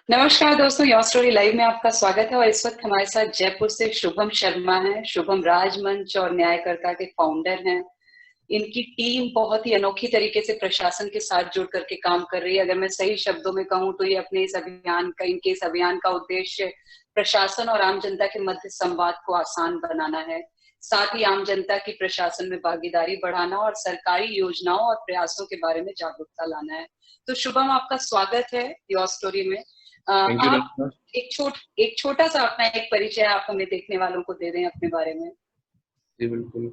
नमस्कार दोस्तों, your story live में आपका स्वागत है। और इस वक्त हमारे साथ जयपुर से शुभम शर्मा है। शुभम राजमंच और न्यायकर्ता के फाउंडर हैं। इनकी टीम बहुत ही अनोखी तरीके से प्रशासन के साथ जुड़ करके काम कर रही है। अगर मैं सही शब्दों में कहूँ तो ये अपने इस अभियान का उद्देश्य प्रशासन और आम जनता के मध्य संवाद को आसान बनाना है। साथ ही आम जनता की प्रशासन में भागीदारी बढ़ाना और सरकारी योजनाओं और प्रयासों के बारे में जागरूकता लाना है। तो शुभम, आपका स्वागत है योर स्टोरी में। थैंक यू आप रंजना। एक छोटा सा अपना एक परिचय आप हमें देखने वालों को दे दें अपने बारे में। जी बिल्कुल।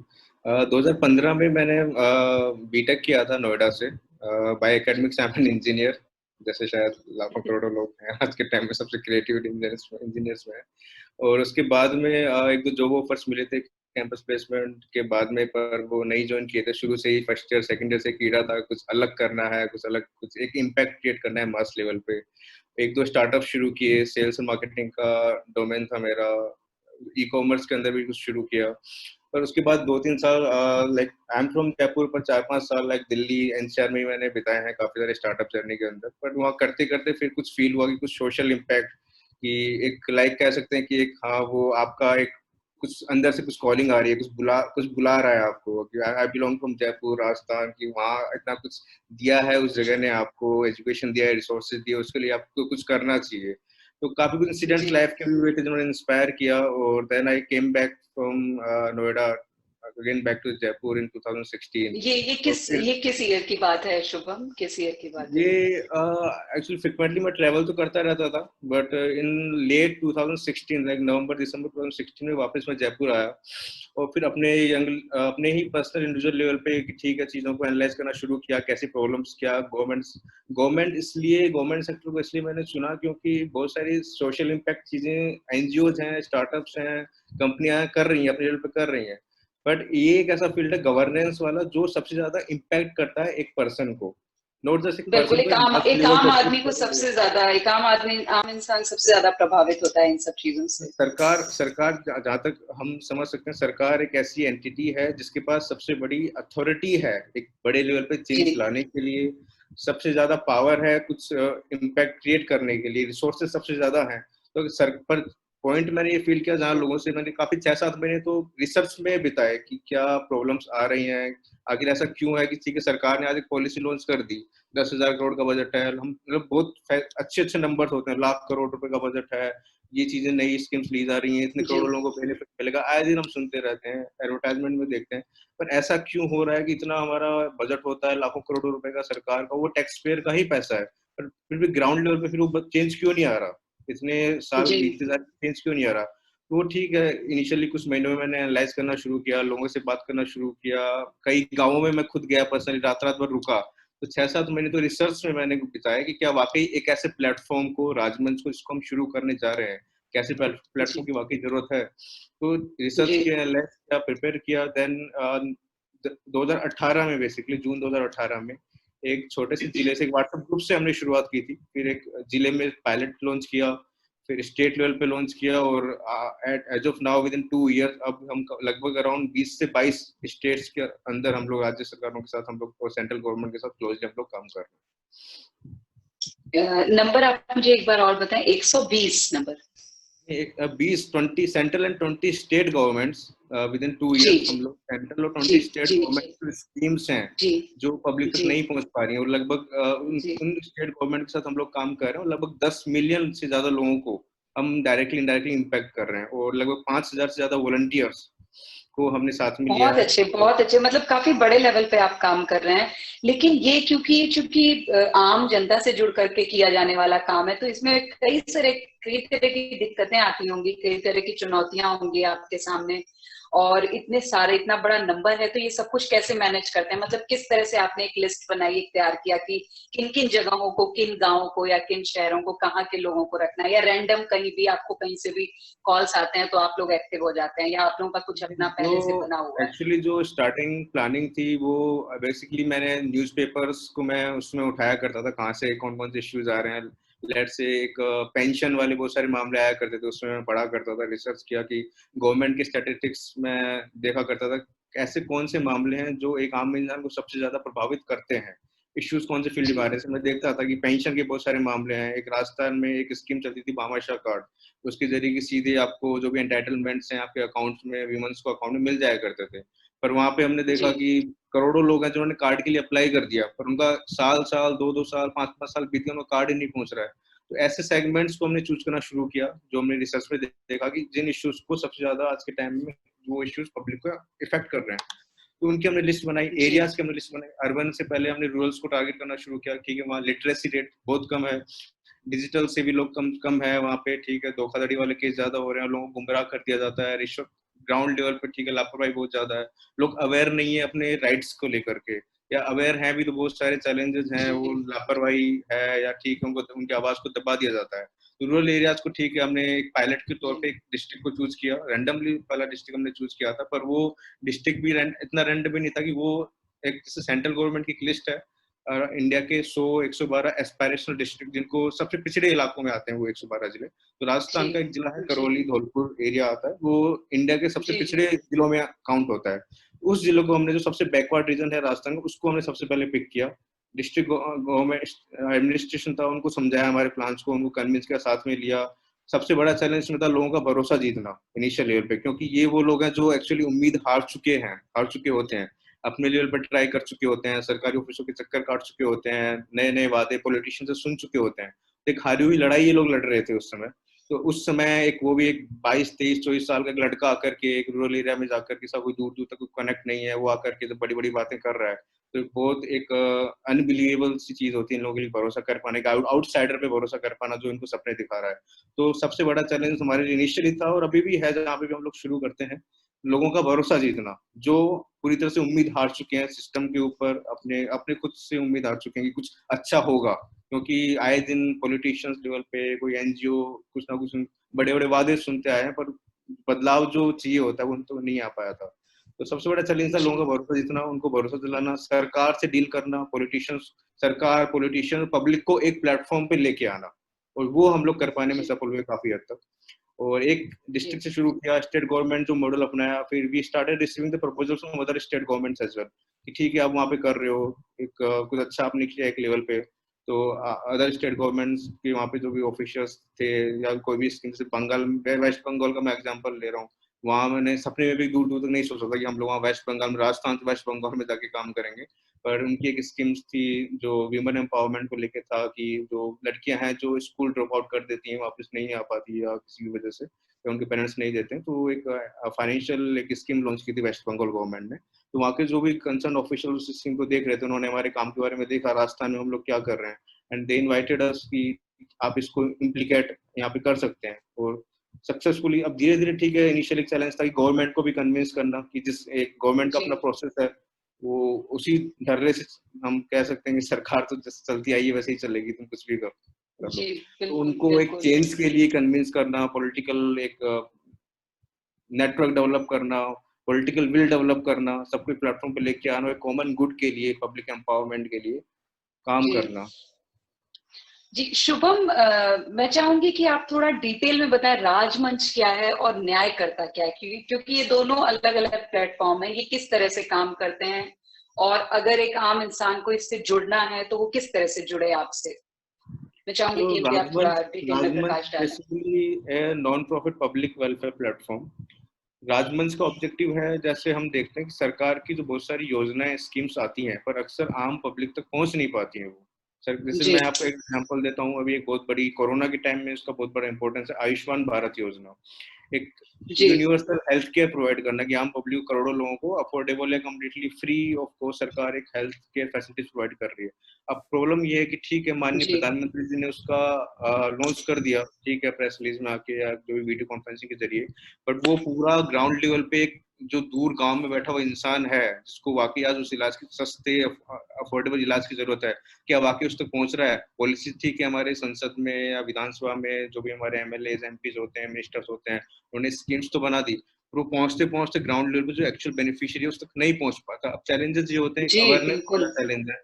2015 में मैंने बीटेक किया था नोएडा से। By academics I am an engineer, जैसे शायद लाखों करोड़ों लोग हैं आज के टाइम में सबसे क्रिएटिव इंजीनियर्स में। और उसके बाद में एक दो जॉब ऑफर्स मिले थे कैंपस प्लेसमेंट के बाद में, पर वो नहीं ज्वाइन किए थे। शुरू से ही फर्स्ट ईयर सेकंड ईयर से कीड़ा था, कुछ अलग करना है, कुछ अलग, कुछ एक इम्पैक्ट क्रिएट करना है मास लेवल पे। एक दो स्टार्टअप शुरू किए, सेल्स और मार्केटिंग का डोमेन था मेरा। ई कॉमर्स के अंदर भी कुछ शुरू किया। पर उसके बाद 2-3 साल like I am from Jaipur, पर 4-5 साल लाइक दिल्ली एनसीआर में ही मैंने बिताए हैं काफी सारे स्टार्टअप जर्नी के अंदर। पर वहाँ करते करते फिर कुछ फील हुआ कि कुछ सोशल इम्पैक्ट कि एक लाइक कह सकते हैं कि एक, हाँ, वो आपका एक कुछ अंदर से कुछ कॉलिंग आ रही है, कुछ बुला रहा है आपको कि I belong from Jaipur Rajasthan, कि वहाँ इतना कुछ दिया है उस जगह ने, आपको एजुकेशन दिया है, रिसोर्सेज दिए, उसके लिए आपको कुछ करना चाहिए। तो काफी कुछ इंसिडेंट्स जी। लाइफ के भी हुए थे जिन्होंने इंस्पायर किया। और then I came back from Noida again back to Jaipur in 2016। और फिर ये किस ईयर की बात है शुभम? किस ईयर की बात है ये ये? एक्चुअली फ्रिक्वेंटली मैं ट्रैवल तो करता रहता था, बट इन लेट 2016 लाइक नवंबर दिसंबर 2016 में वापस मैं जयपुर आया। और फिर अपने ही पर्सनल इंडिविजुअल लेवल पे कि ठीक है, चीज़ों को एनालाइज करना शुरू किया, कैसी प्रॉब्लम्स, क्या गवर्नमेंट सेक्टर को इसलिए मैंने चुना क्योंकि बहुत सारी सोशल इम्पैक्ट चीज़ें एनजीओज हैं, स्टार्टअप्स हैं, कंपनियां कर रही हैं, अपने लेवल पे कर रही हैं। बट ये एक ऐसा फील्ड है गवर्नेंस वाला जो सबसे ज्यादा इम्पैक्ट करता है एक पर्सन को, नॉट जस्ट एक बिल्कुल, पर्सन को, एक मास एक लेवल आम पे आदमी अफेक्ट को करता है। सबसे ज्यादा, एक आम इंसान सबसे ज्यादा प्रभावित होता है इन सब चीजों से। सरकार सरकार जहाँ तक हम समझ सकते हैं, सरकार एक ऐसी एंटिटी है जिसके पास सबसे बड़ी अथॉरिटी है एक बड़े लेवल पे जी। चेंज लाने के लिए। सबसे ज्यादा पावर है कुछ इम्पैक्ट क्रिएट करने के लिए, रिसोर्सेज सबसे ज्यादा हैं। तो सर पर पॉइंट मैंने ये फील किया, जहाँ लोगों से मैंने काफी 6-7 महीने तो रिसर्च में बिताए कि क्या प्रॉब्लम्स आ रही हैं, आखिर ऐसा क्यों है कि ठीक है सरकार ने आज एक पॉलिसी लॉन्च कर दी, 10,000 करोड़ का बजट है, हम मतलब बहुत अच्छे अच्छे नंबर होते हैं, लाख करोड़ रुपए का बजट है, ये चीजें नई स्कीम्स ली जा रही हैं, इतने जी। करोड़ों लोगों को बेनिफिट मिलेगा, आए दिन हम सुनते रहते हैं, एडवर्टाइजमेंट में देखते हैं। पर ऐसा क्यों हो रहा है कि इतना हमारा बजट होता है लाखों करोड़ों रुपए का सरकार का, वो टैक्स पेयर का ही पैसा है, पर फिर भी ग्राउंड लेवल पे फिर वो चेंज क्यों नहीं आ रहा, इतने साल जी। बीतते जा रहे, चेंज क्यों नहीं आ रहा। तो वो ठीक है, इनिशियली कुछ महीनों में मैंने एनालाइज करना शुरू किया, लोगों से बात करना शुरू किया, कई गाँवों में मैं खुद गया, पर्सनली रात रात भर रुका। तो 6-7 महीने तो रिसर्च में मैंने बिताया कि क्या वाकई एक ऐसे प्लेटफॉर्म को, राजमंच को, जिसको हम शुरू करने जा रहे हैं, कैसे प्लेटफॉर्म जी। की वाकई जरूरत है। तो रिसर्च जी। किया, एनालाइज किया, प्रिपेयर किया। देन 2018 में, बेसिकली जून 2018 में, एक छोटे से जिले से एक व्हाट्सएप ग्रुप से हमने शुरुआत की थी, फिर एक जिले में पायलट लॉन्च किया, फिर स्टेट लेवल पे लॉन्च किया, और as of now with in 2 year अब हम लगभग अराउंड 20 से 22 स्टेट्स के अंदर हम लोग राज्य सरकारों के साथ हम लोग और सेंट्रल गवर्नमेंट के साथ क्लोजली हम लोग काम कर रहे नंबर आप मुझे एक बार और बताएं। 120 नंबर? हैं। 20 central and 20 state governments within in 2 year. जी। हम लोग सेंट्रल और जी। 20 स्टेट जी। जी। गवर्नमेंट स्कीम्स हैं जी। जो पब्लिक तक जी। नहीं पहुंच पा रही हैं, और लगभग जी। उन स्टेट गवर्नमेंट के साथ हम लोग काम कर रहे हैं, और लगभग 10 मिलियन से ज्यादा लोगों को हम डायरेक्टली इनडायरेक्टली इम्पैक्ट कर रहे हैं, और लगभग 5,000 से ज्यादा वॉलंटियर्स को हमने साथ में लिया बहुत है। अच्छे, बहुत अच्छे। मतलब काफी बड़े लेवल पे आप काम कर रहे हैं। लेकिन ये क्योंकि चूंकि आम जनता से जुड़ करके किया जाने वाला काम है, तो इसमें कई तरह की दिक्कतें आती होंगी, कई तरह की चुनौतियां होंगी आपके सामने। और इतना बड़ा नंबर है, तो ये सब कुछ कैसे मैनेज करते हैं? मतलब किस तरह से आपने एक लिस्ट बनाई, एक तैयार किया कि किन किन जगहों को, किन गांवों को या किन शहरों को, कहाँ के लोगों को रखना है? या रैंडम कहीं भी आपको कहीं से भी कॉल्स आते हैं तो आप लोग एक्टिव हो जाते हैं, या आप लोगों का कुछ अपना जो पहले से बना हुआ है? एक्चुअली जो स्टार्टिंग प्लानिंग थी वो बेसिकली मैंने न्यूज़पेपर्स को मैं उसमें उठाया करता था, कहाँ से कौन कौन से इश्यूज आ रहे हैं। लेट से एक पेंशन वाले बहुत सारे मामले आया करते थे, उसमें मैं पढ़ा करता था, रिसर्च किया कि गवर्नमेंट के स्टैटिस्टिक्स में देखा करता था ऐसे कौन से मामले हैं जो एक आम इंसान को सबसे ज्यादा प्रभावित करते हैं, इश्यूज कौन से फील्ड में आ रहे हैं। मैं देखता था कि पेंशन के बहुत सारे मामले हैं। एक राजस्थान में एक स्कीम चलती थी भामाशाह कार्ड, उसके जरिए कि सीधे आपको जो भी एंटाइटलमेंट्स हैं आपके अकाउंट्स में, विमेंस को अकाउंट में मिल जाया करते थे। पर वहां पे हमने देखा जी कि करोड़ों लोग हैं जिन्होंने कार्ड के लिए अप्लाई कर दिया, पर उनका साल साल, दो दो साल, पांच पांच साल बीत गए, उनका कार्ड ही नहीं पहुंच रहा है। तो ऐसे सेगमेंट्स को हमने चूज करना शुरू किया, जो हमने रिसर्च में देखा कि जिन इश्यूज को सबसे ज्यादा आज के टाइम में वो इश्यूज पब्लिक को इफेक्ट कर रहे हैं। तो उनकी हमने लिस्ट बनाई, जी एरियाज की हमने लिस्ट बनाई। अर्बन से पहले हमने रूरल्स को टारगेट करना शुरू किया, ठीक है, वहाँ लिटरेसी रेट बहुत कम है, डिजिटल से भी लोग कम कम है वहाँ पे, ठीक है, धोखाधड़ी वाले केस ज्यादा हो रहे हैं, लोगों को गुमराह कर दिया जाता है, रिश्वत ग्राउंड लेवल पे, ठीक है, लापरवाही बहुत ज्यादा है, लोग अवेयर नहीं है अपने राइट्स को लेकर के, या अवेयर हैं भी तो बहुत सारे चैलेंजेस हैं, जी वो लापरवाही है या ठीक है, उनको उनकी आवाज को दबा दिया जाता है। तो रूरल एरियाज को, ठीक है, हमने एक पायलट के तौर पे जी एक डिस्ट्रिक्ट को चूज किया, रैंडमली पहला डिस्ट्रिक्ट हमने चूज किया था, पर वो डिस्ट्रिक्ट भी इतना रैंडम भी नहीं था कि वो एक जैसे सेंट्रल गवर्नमेंट की लिस्ट है इंडिया के 100-112 एस्पायरेशनल डिस्ट्रिक्ट जिनको सबसे पिछड़े इलाकों में आते हैं, वो 112 जिले। तो जी राजस्थान का एक जिला है जी करौली धौलपुर एरिया आता है, वो इंडिया के सबसे जी जी पिछड़े जिलों में काउंट होता है। उस जिलों को हमने, जो सबसे बैकवर्ड रीजन है राजस्थान का, उसको हमने सबसे पहले पिक किया। डिस्ट्रिक्ट गवर्नमेंट एडमिनिस्ट्रेशन था, उनको समझाया हमारे प्लान्स को, उनको कन्विंस किया, साथ में लिया। सबसे बड़ा चैलेंज में था लोगों का भरोसा जीतना इनिशियल लेवल पे, क्योंकि ये वो लोग हैं जो एक्चुअली उम्मीद हार चुके होते हैं, अपने लेवल पर ट्राई कर चुके होते हैं, सरकारी ऑफिसों के चक्कर काट चुके होते हैं, नए नए वादे पॉलिटिशियन से सुन चुके होते हैं। तो एक हारी हुई लड़ाई ये लोग लड़ रहे थे उस समय। तो उस समय एक वो भी एक 22-23-24 साल का एक लड़का आकर के एक रूरल एरिया में जाकर के, सब कोई दूर दूर तक कोई कनेक्ट नहीं है, वो आकर के तो बड़ी बड़ी बातें कर रहा है। तो बहुत एक अनबिलीवेबल सी चीज होती है इन लोगों के लिए भरोसा कर पाने का, आउटसाइडर पे भरोसा कर पाना जो इनको सपने दिखा रहा है। तो सबसे बड़ा चैलेंज हमारे लिए इनिशियली था, और अभी भी है, जहाँ पे भी हम लोग शुरू करते हैं, लोगों का भरोसा जीतना, जो पूरी तरह से उम्मीद हार चुके हैं सिस्टम के ऊपर, अपने अपने खुद से उम्मीद हार चुके हैं कि कुछ अच्छा होगा। क्योंकि आए दिन पॉलिटिशियंस लेवल पे कोई एनजीओ कुछ ना कुछ बड़े बड़े वादे सुनते आए हैं, पर बदलाव जो चाहिए होता है वो तो नहीं आ पाया था। तो सबसे बड़ा चैलेंज था जी लोगों का भरोसा जीतना, उनको भरोसा दिलाना, सरकार से डील करना, पॉलिटिशियंस, सरकार, पॉलिटिशियन, पब्लिक को एक प्लेटफॉर्म पे लेके आना, और वो हम लोग कर पाने में जी सफल हुए काफी हद तक। और एक जी डिस्ट्रिक्ट से शुरू किया, स्टेट गवर्नमेंट जो मॉडल अपनाया, फिर we started receiving the proposals from other state governments as well, कि ठीक है आप वहाँ पे कर रहे हो, एक कुछ अच्छा आपने किया एक लेवल पे, तो अदर स्टेट गवर्नमेंट्स के वहाँ पे जो भी ऑफिशियल्स थे, या कोई भी स्कीम, से बंगाल, वेस्ट बंगाल का मैं एग्जांपल ले रहा हूँ, वहाँ मैंने सपने में भी दूर दूर तक नहीं सोचा था कि हम लोग वहाँ वेस्ट बंगाल में, राजस्थान से वेस्ट बंगाल में जाके काम करेंगे। पर उनकी एक स्कीम्स थी जो वीमेन एम्पावरमेंट को लेके था, कि जो लड़कियां हैं जो स्कूल ड्रॉप आउट कर देती हैं, वापस नहीं आ पाती या किसी भी वजह से, या उनके पेरेंट्स नहीं देते हैं, तो एक फाइनेंशियल एक स्कीम लॉन्च की थी वेस्ट बंगाल गवर्नमेंट ने। तो वहाँ के जो भी कंसर्न ऑफिशियल उस स्कीम को देख रहे थे, उन्होंने हमारे काम के बारे में देखा, राजस्थान में हम लोग क्या कर रहे हैं, एंड दे इनवाइटेड अस कि आप इसको इम्प्लीकेट यहाँ पे कर सकते हैं। और सक्सेसफुली अब धीरे धीरे, ठीक है, इनिशियल एक चैलेंज था कि गवर्नमेंट को भी कन्विंस करना, कि जिस एक गवर्नमेंट का जी अपना प्रोसेस है, वो उसी ढर्रे से हम कह सकते हैं कि सरकार तो जैसे चलती आई है वैसे ही चलेगी, तुम कुछ भी कर लो। जी तो बिल्कुल उनको एक बिल्कुल चेंज के लिए कन्विंस करना, पॉलिटिकल एक नेटवर्क डेवलप करना, पॉलिटिकल विल डेवलप करना, सबको प्लेटफॉर्म पे लेके आना, एक कॉमन गुड के लिए, पब्लिक एम्पावरमेंट के लिए काम जी करना। जी शुभम, मैं चाहूंगी कि आप थोड़ा डिटेल में बताएं राजमंच क्या है और न्यायकर्ता क्या है, क्योंकि ये दोनों अलग अलग प्लेटफॉर्म है, ये किस तरह से काम करते हैं, और अगर एक आम इंसान को इससे जुड़ना है तो वो किस तरह से जुड़े आपसे। मैं चाहूंगी तो कि इन पे आप थोड़ा राजमंच डिटेल में राजमंच प्रकाश डालें। बेसिकली है non profit public welfare platform. Rajmanch का ऑब्जेक्टिव है, जैसे हम देखते हैं कि सरकार की जो बहुत सारी योजनाएं, स्कीम्स आती हैं, पर अक्सर आम पब्लिक तक पहुंच नहीं पाती हैं वो। सर, जैसे जी मैं आपको एक एग्जांपल देता हूँ, अभी एक बहुत बड़ी कोरोना के टाइम में इसका बहुत बड़ा इंपॉर्टेंस है, आयुष्मान भारत योजना। एक जी यूनिवर्सल हेल्थ केयर प्रोवाइड करना, कि आम पब्लिक करोड़ों लोगों को अफोर्डेबल है, कम्प्लीटली फ्री ऑफ कॉस्ट सरकार एक हेल्थ केयर फैसिलिटीज प्रोवाइड कर रही है। अब प्रॉब्लम ये है कि ठीक है, माननीय जी प्रधानमंत्री जी ने उसका लॉन्च कर दिया, ठीक है, प्रेस रिलीज में आके या जो भी वीडियो कॉन्फ्रेंसिंग के जरिए, बट वो पूरा ग्राउंड लेवल पे एक जो दूर गांव में बैठा हुआ इंसान है, जिसको वाकई आज उस इलाज की, सस्ते अफोर्डेबल इलाज की जरूरत है, क्या वाकई उस तक पहुंच रहा है? पॉलिसी ठीक है, हमारे संसद में या विधानसभा में जो भी हमारे एमएलए एमपीज होते हैं, मिनिस्टर्स होते हैं, उन्होंने स्कीम्स तो बना दी, पर वो पहुंचते पहुंचते ग्राउंड लेवल पे जो एक्चुअल बेनिफिशियरी है उस तक नहीं पहुंच पाता। अब चैलेंजेस ये होते हैं, जी अवेयरनेस वाला बिल्कुल। चैलेंज है,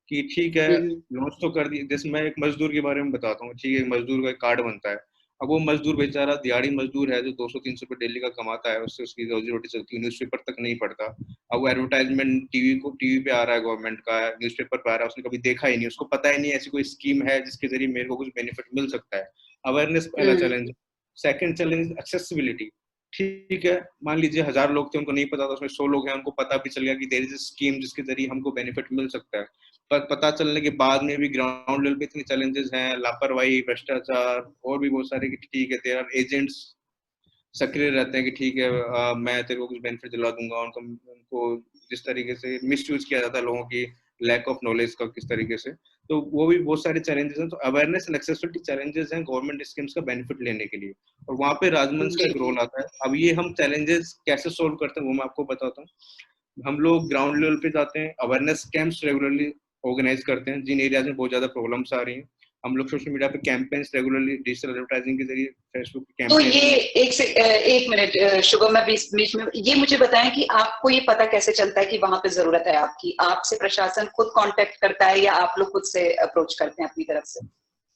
कि ठीक है, हम्म लॉन्च तो कर दी, जैसे मैं एक मजदूर के बारे में बताता हूँ, ठीक है, एक मजदूर का एक कार्ड बनता है, अब वो मजदूर बेचारा दिहाड़ी मजदूर है जो 200-300 रुपए डेली का कमाता है, उससे उसकी रोजी रोटी चलती है, न्यूज़पेपर तक नहीं पढ़ता। अब वो एडवर्टाइजमेंट टीवी पे आ रहा है गवर्नमेंट का, न्यूज़पेपर पे आ रहा है, उसने कभी देखा ही नहीं, उसको पता ही नहीं ऐसी कोई स्कीम है जिसके जरिए मेरे को कुछ बेनिफिट मिल सकता है। अवेयरनेस पहला हम्म। चैलेंज। Second challenge accessibility. ठीक है, मान लीजिए 1000 लोग थे, उनको नहीं पता था, उसमें 100 लोग हैं, उनको पता भी चल गया कि देयर इज अ स्कीम जिसके जरिए हमको बेनिफिट मिल सकता है। पर पता चलने के बाद में भी ग्राउंड लेवल पे इतने चैलेंजेस हैं, लापरवाही, भ्रष्टाचार और भी बहुत सारे, कि ठीक है देयर आर एजेंट्स सक्रिय रहते हैं कि ठीक है मैं तेरे को कुछ बेनिफिट दिला दूंगा, उनको उनको जिस तरीके से मिसयूज किया जाता है लोगों की लैक ऑफ नॉलेज का किस तरीके से, तो वो भी बहुत सारे चैलेंजेस हैं। तो अवेयरनेस एंड एक्सेसिबिलिटी चैलेंजेस हैं गवर्नमेंट स्कीम्स का बेनिफिट लेने के लिए, और वहाँ पे राजमंच का जी एक जी। रोल आता है। अब ये हम चैलेंजेस कैसे सोल्व करते हैं वो मैं आपको बताता हूँ। हम लोग ग्राउंड लेवल पे जाते हैं, अवेयरनेस कैंप्स रेगुलरली ऑर्गेनाइज करते हैं जिन एरियाज में बहुत ज्यादा प्रॉब्लम्स आ रही हैं। हम लोग सोशल मीडिया पे कैंपेन्स रेगुलरली डिजिटल एडवर्टाइजिंग के जरिए, फेसबुक पे तो कैंपेन। ये एक मिनट शुभम, मैं बीच बीच में ये मुझे बताएं कि आपको ये पता कैसे चलता है कि वहां पे जरूरत है आपकी? आपसे प्रशासन खुद कांटेक्ट करता है या आप लोग खुद से अप्रोच करते हैं अपनी तरफ से?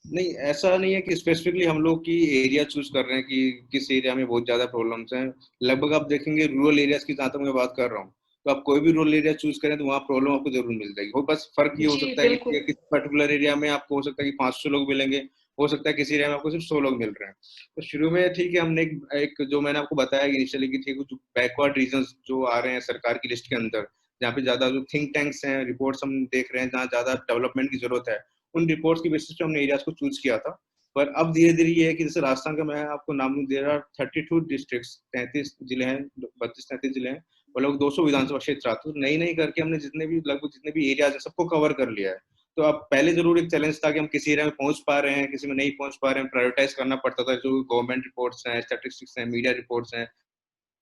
नहीं, ऐसा नहीं है कि स्पेसिफिकली हम लोग की एरिया चूज कर रहे हैं कि किस एरिया में बहुत ज्यादा प्रॉब्लम्स हैं। लगभग आप देखेंगे रूरल एरियाज की, जहां तक मैं बात कर रहा हूँ, तो आप कोई भी रूरल एरिया चूज करें तो वहाँ प्रॉब्लम आपको जरूर मिल जाएगी। और बस फर्क ये हो जी सकता है कि बिल्कुल। किसी पर्टिकुलर एरिया में आपको हो सकता है कि 500 लोग मिलेंगे, हो सकता है किसी एरिया में आपको सिर्फ 100 लोग मिल रहे हैं। तो शुरू में ठीक है, हमने एक जो मैंने आपको बताया इनिशियली कि ठीक, जो बैकवर्ड रीजन जो आ रहे हैं सरकार की लिस्ट के अंदर, जहाँ पे ज्यादा जो थिंक टैंक्स हैं, रिपोर्ट्स हम देख रहे हैं जहाँ ज्यादा डेवलपमेंट की जरूरत है, उन रिपोर्ट्स की बेसिस पे हमने एरियाज को चूज किया था। पर अब धीरे धीरे ये है कि जैसे राजस्थान का मैं आपको नाम लूं, देयर आर 32 डिस्ट्रिक्ट्स, 33 जिले हैं, 32-33 जिले हैं, और लगभग 200 विधानसभा क्षेत्र आते हैं। नई नई करके हमने जितने भी लगभग जितने भी एरियाज है सबको कवर कर लिया है। तो अब पहले जरूर एक चैलेंज था कि हम किसी एरिया में पहुंच पा रहे हैं, किसी में नहीं पहुंच पा रहे हैं, प्रायोरिटाइज करना पड़ता था। जो गवर्नमेंट रिपोर्ट्स हैं, स्टैटिस्टिक्स हैं, मीडिया रिपोर्ट्स हैं,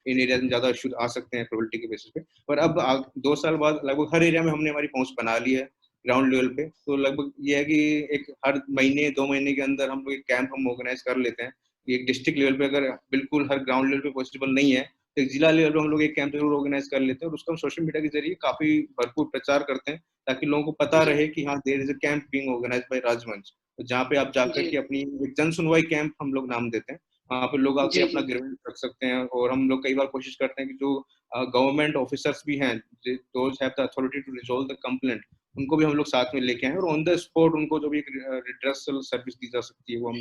इन एरियाज में ज्यादा इश्यूज आ सकते हैं प्रोबेबिलिटी के बेसिस पे। पर अब 2 साल बाद लगभग हर एरिया में हमने हमारी पहुंच बना ली है ग्राउंड लेवल पे। तो लगभग ये है कि एक हर महीने 2 महीने के अंदर हम लोग एक कैंप हम ऑर्गेनाइज कर लेते हैं। एक डिस्ट्रिक्ट लेवल पे अगर बिल्कुल हर ग्राउंड लेवल पे पॉसिबल नहीं है, तो एक जिला लेवल पे हम लोग एक कैंप जरूर ऑर्गेनाइज कर लेते हैं, और उसका हम सोशल मीडिया के जरिए काफी भरपूर प्रचार करते हैं, ताकि लोगों को पता जी रहे कि हाँ there is a camp being organise by Rajmanch. तो जहाँ पे आप जाकर जी के अपनी एक जन सुनवाई कैंप हम लोग नाम देते हैं, वहाँ पे लोग आके जी अपना जी ग्रीवेंस रख सकते हैं। और हम लोग कई बार कोशिश करते हैं कि जो गवर्नमेंट ऑफिसर्स भी हैं, those have the authority to resolve the complaint, उनको भी हम लोग साथ में लेके आए, और ऑन द स्पॉट उनको जो भी रिड्रेसल सर्विस दी जा सकती है वो हम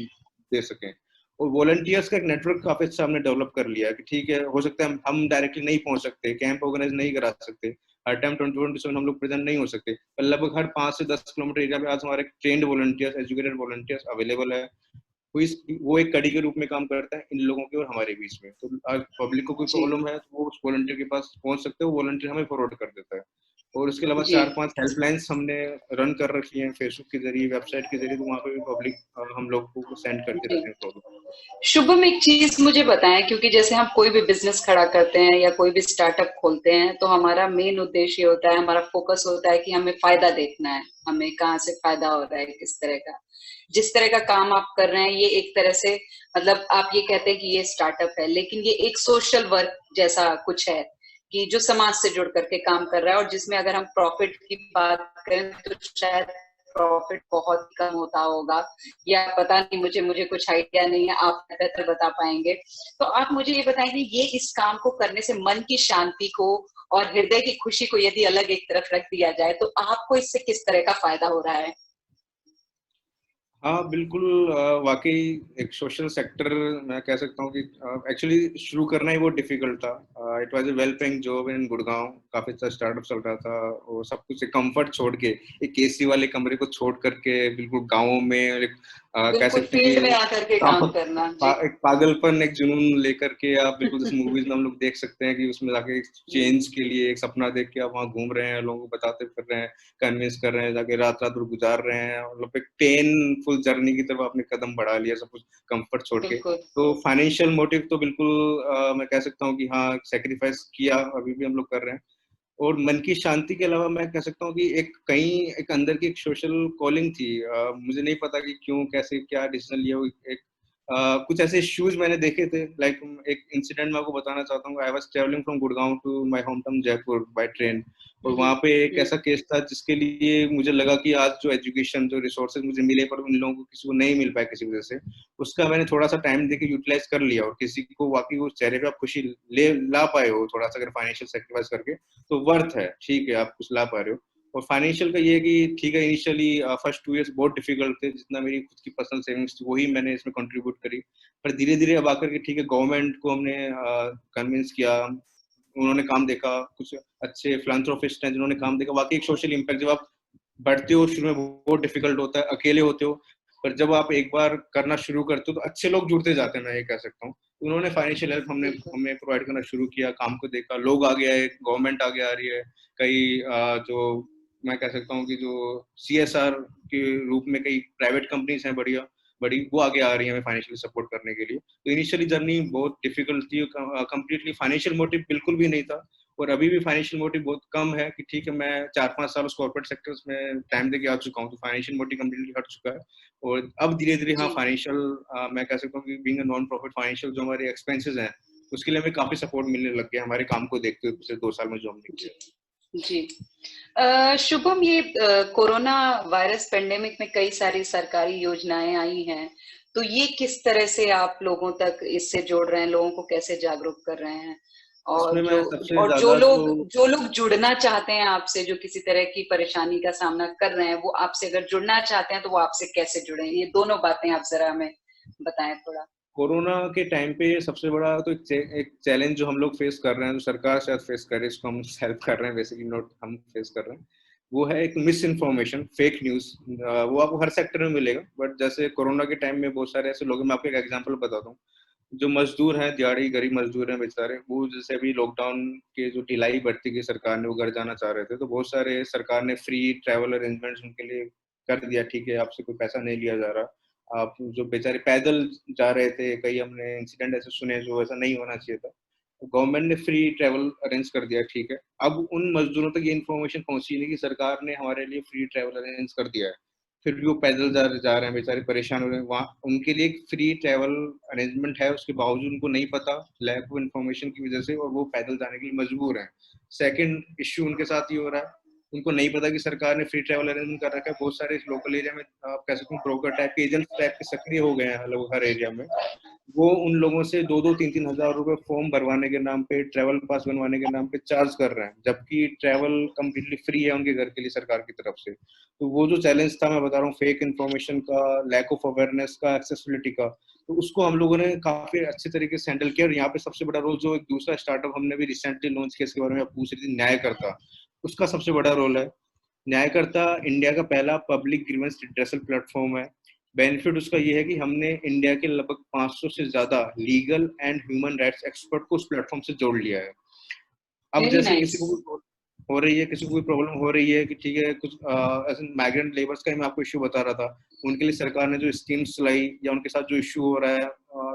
दे सकें। और वॉलंटियर्स का एक नेटवर्क काफी अच्छा हमने डेवलप कर लिया है कि ठीक है, हो सकता है हम डायरेक्टली नहीं पहुंच सकते, कैंप ऑर्गेनाइज नहीं करा सकते, हर टाइम 24/7 हम लोग प्रेजेंट नहीं हो सकते, पर लगभग हर 5 से 10 किलोमीटर एरिया में आज हमारे trend volunteers, educated volunteers available है। वो एक कड़ी के रूप में काम करता है इन लोगों के और हमारे बीच में। तो पब्लिक को कोई जी प्रॉब्लम है तो वो उस वॉलंटियर के पास पहुंच सकते हैं, वो वॉलंटियर हमें फॉरवर्ड कर देता है। और उसके अलावा जी। 4-5 हेल्पलाइंस हमने रन कर रखी हैं फेसबुक के जरिए, वेबसाइट के जरिए, तो वहाँ पे भी पब्लिक हम लोग को सेंड करते जी रहते हैं प्रॉब्लम। शुभम, एक चीज मुझे बताएं, क्योंकि जैसे हम कोई भी बिजनेस खड़ा करते हैं या कोई भी स्टार्टअप खोलते हैं तो हमारा मेन उद्देश्य होता है, हमारा फोकस होता है कि हमें फायदा देखना है, हमें कहाँ से फायदा हो रहा है, किस तरह का। जिस तरह का काम आप कर रहे हैं ये एक तरह से, मतलब आप ये कहते हैं कि ये स्टार्टअप है, लेकिन ये एक सोशल वर्क जैसा कुछ है कि जो समाज से जुड़ करके काम कर रहा है, और जिसमें अगर हम प्रॉफिट की बात करें तो शायद प्रॉफिट बहुत कम होता होगा, या पता नहीं, मुझे मुझे कुछ आइडिया नहीं है, आप बेहतर बता पाएंगे। तो आप मुझे ये बताएं कि ये इस काम को करने से मन की शांति को और हृदय की खुशी को यदि अलग एक तरफ रख दिया जाए तो आपको इससे किस तरह का फायदा हो रहा है? हाँ बिल्कुल, वाकई एक सोशल सेक्टर मैं कह सकता हूँ कि एक्चुअली शुरू करना ही बहुत डिफिकल्ट था। It was a well paying job in Gurgaon, काफी अच्छा स्टार्टअप चल रहा था, और सब कुछ एक कंफर्ट छोड़ के, एक एसी वाले कमरे को छोड़ करके बिल्कुल गाँव में एक कह बिल्कुल सकते हैं फील्ड में कि आकर के काम करना। जी एक पागलपन, एक जुनून लेकर के आप बिल्कुल, जैसे मूवीज में हम लोग देख सकते हैं कि उसमें जाके चेंज के लिए एक सपना देख के आप वहाँ घूम रहे हैं, लोगों को बताते फिर रहे हैं, कन्विंस कर रहे हैं, जाके रात रात भर गुजार रहे हैं, मतलब एक पेनफुल जर्नी की तरफ आपने कदम बढ़ा लिया, सब कुछ कंफर्ट छोड़ के। बिल्कुल। तो फाइनेंशियल मोटिव तो बिल्कुल मैं कह सकता हूँ कि हाँ सेक्रीफाइस किया, अभी भी हम लोग कर रहे हैं। और मन की शांति के अलावा मैं कह सकता हूँ कि एक कहीं एक अंदर की एक सोशल कॉलिंग थी, मुझे नहीं पता कि क्यों कैसे क्या डिसीजन लिया, वो एक कुछ ऐसे इश्यूज मैंने देखे थे, लाइक एक इंसिडेंट मैं आपको बताना चाहता हूँ। I was travelling from Gurgaon to my home town Jaipur by train, और वहाँ पे एक ऐसा केस था जिसके लिए मुझे लगा कि आज जो एजुकेशन, जो रिसोर्सेज मुझे मिले, पर उन लोगों को किसी को नहीं मिल पाया किसी वजह से, उसका मैंने थोड़ा सा टाइम देके यूटिलाइज कर लिया, और किसी को वाकई वो चेहरे पे आप खुशी ले ला पाए हो थोड़ा सा, अगर फाइनेंशियल सेक्रीफाइस करके, तो वर्थ है, ठीक है, आप कुछ ला पा रहे हो। और फाइनेंशियल का ये है कि ठीक है, इनिशियली फर्स्ट 2 इयर्स बहुत डिफिकल्ट थे, जितना मेरी खुद की पर्सनल सेविंग्स थी वही मैंने इसमें कंट्रीब्यूट करी, पर धीरे धीरे अब आकर के ठीक है, गवर्नमेंट को हमने कन्विंस किया, उन्होंने काम देखा, कुछ अच्छे फिलैंथ्रोपिस्ट हैं जिन्होंने काम देखा, वाकई एक सोशल इम्पैक्ट, जब आप बढ़ते हो शुरू में बहुत डिफिकल्ट होता है, अकेले होते हो, पर जब आप एक बार करना शुरू करते हो तो अच्छे लोग जुड़ते जाते हैं, मैं ये कह सकता हूँ। उन्होंने फाइनेंशियल हेल्प हमने हमें प्रोवाइड करना शुरू किया, काम को देखा, लोग आगे आए, गवर्नमेंट आगे आ रही है, कई जो मैं कह सकता हूँ कि जो CSR के रूप में कई प्राइवेट कंपनीज हैं बढ़िया बड़ी, वो आगे आ रही है हमें फाइनेंशियली सपोर्ट करने के लिए। तो इनिशियली जर्नी बहुत डिफिकल्ट थी, कंप्लीटली फाइनेंशियल मोटिव बिल्कुल भी नहीं था, और अभी भी फाइनेंशियल मोटिव बहुत कम है, कि ठीक है, मैं 4-5 साल उस कॉर्पोरेट सेक्टर्स में टाइम देके आ चुका हूँ, तो फाइनेंशियल मोटिव कम्प्लीटली हट चुका है। और अब धीरे धीरे हाँ, फाइनेंशियल मैं कह सकता हूँ कि being a non profit financial जो हमारे एक्सपेंसेस हैं, उसके लिए हमें काफी सपोर्ट मिलने लग गया हमारे काम को देखते हुए पिछले 2 साल में जो हमने किया। जी। शुभम, ये कोरोना वायरस पेंडेमिक में कई सारी सरकारी योजनाएं आई हैं, तो ये किस तरह से आप लोगों तक इससे जोड़ रहे हैं, लोगों को कैसे जागरूक कर रहे हैं? इसमें और मैं सबसे और ज्यादा जो जो लोग जुड़ना चाहते हैं आपसे, जो किसी तरह की परेशानी का सामना कर रहे हैं, वो आपसे अगर जुड़ना चाहते हैं तो वो आपसे कैसे जुड़े? ये दोनों बातें आप जरा हमें बताएं थोड़ा। कोरोना के टाइम पे सबसे बड़ा तो एक चैलेंज जो हम लोग फेस कर रहे हैं, जो सरकार शायद फेस कर रही है, इसको हम हेल्प कर रहे हैं, बेसिकली नोट हम फेस कर रहे हैं, वो है एक मिस इन्फॉर्मेशन, फेक न्यूज। वो आपको हर सेक्टर में मिलेगा, बट जैसे कोरोना के टाइम में बहुत सारे ऐसे लोग हैं, मैं आपको एक एग्जांपल बताता हूँ। जो मजदूर हैं, दिहाड़ी गरीब मजदूर हैं बेचारे, वो जैसे अभी लॉकडाउन के जो ढिलाई बढ़ती की सरकार ने, वो घर जाना चाह रहे थे, तो बहुत सारे सरकार ने फ्री ट्रैवल अरेंजमेंट्स उनके लिए कर दिया, ठीक है, आपसे कोई पैसा नहीं लिया जा रहा। आप जो बेचारे पैदल जा रहे थे, कई हमने इंसिडेंट ऐसे सुने जो ऐसा नहीं होना चाहिए था, तो गवर्नमेंट ने फ्री ट्रैवल अरेंज कर दिया, ठीक है। अब उन मजदूरों तक ये इन्फॉर्मेशन पहुंची नहीं कि सरकार ने हमारे लिए फ्री ट्रैवल अरेंज कर दिया है, फिर भी वो पैदल जा रहे हैं बेचारे, परेशान हो रहे हैं। वहाँ उनके लिए एक फ्री ट्रैवल अरेंजमेंट है, उसके बावजूद उनको नहीं पता, लैक ऑफ इन्फॉर्मेशन की वजह से, और वो पैदल जाने के लिए मजबूर हैं। सेकंड इश्यू उनके साथ ये हो रहा है, उनको नहीं पता कि सरकार ने फ्री ट्रैवल अरेंजमेंट कर रखा है। बहुत सारे लोकल एरिया में आप कह सकते हो ब्रोकर टाइप के, एजेंट टाइप के सक्रिय हो गए हैं लोग हर एरिया में। वो उन लोगों से 2-2, 3-3 हजार रुपए फॉर्म भरवाने के नाम पे, ट्रैवल पास बनवाने के नाम पे चार्ज कर रहे हैं, जबकि ट्रैवल कम्प्लीटली फ्री है उनके घर के लिए सरकार की तरफ से। तो वो जो चैलेंज था, मैं बता रहा हूँ, फेक इन्फॉर्मेशन का, लैक ऑफ अवेयरनेस का, एक्सेसिबिलिटी का, तो उसको हम लोगों ने काफी अच्छे तरीके से हैंडल किया। और यहाँ पे सबसे बड़ा रोल जो एक दूसरा स्टार्टअप हमने भी रिसेंटली लॉन्च किया, इसके बारे में आप पूछ रही थी, न्यायकर्ता, उसका सबसे बड़ा रोल है। न्यायकर्ता इंडिया का पहला पब्लिक ग्रीवेंस रिड्रेसल प्लेटफॉर्म है। बेनिफिट उसका ये है कि हमने इंडिया के लगभग 500 से ज्यादा legal and human rights expert को उस प्लेटफॉर्म से जोड़ लिया है। अब वेरी जैसे किसी नाइस। को हो रही है, किसी को कोई प्रॉब्लम हो रही है कि ठीक है, कुछ ऐसे माइग्रेंट लेबर्स का ही मैं आपको इश्यू बता रहा था, उनके लिए सरकार ने जो स्कीम्स चलाई, या उनके साथ जो इश्यू हो रहा है,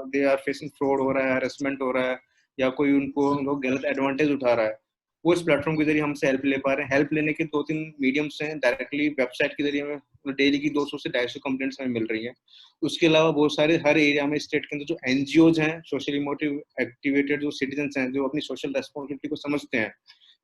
दे आर फेसिंग फ्रॉड हो रहा है, हैरेसमेंट हो रहा है, या कोई उनको गलत एडवांटेज उठा रहा है, वो इस प्लेटफॉर्म के जरिए हमसे हेल्प ले पा रहे हैं। हेल्प लेने के 2-3 मीडियम्स हैं। डायरेक्टली वेबसाइट के जरिए हमें डेली की 200 से 250 कंप्लेंट्स हमें मिल रही हैं। उसके अलावा बहुत सारे हर एरिया में स्टेट के अंदर जो एनजीओज हैं, सोशली मोटिव एक्टिवेटेड जो सिटीजन हैं, जो अपनी सोशल रेस्पॉन्सिबिलिटी को समझते हैं,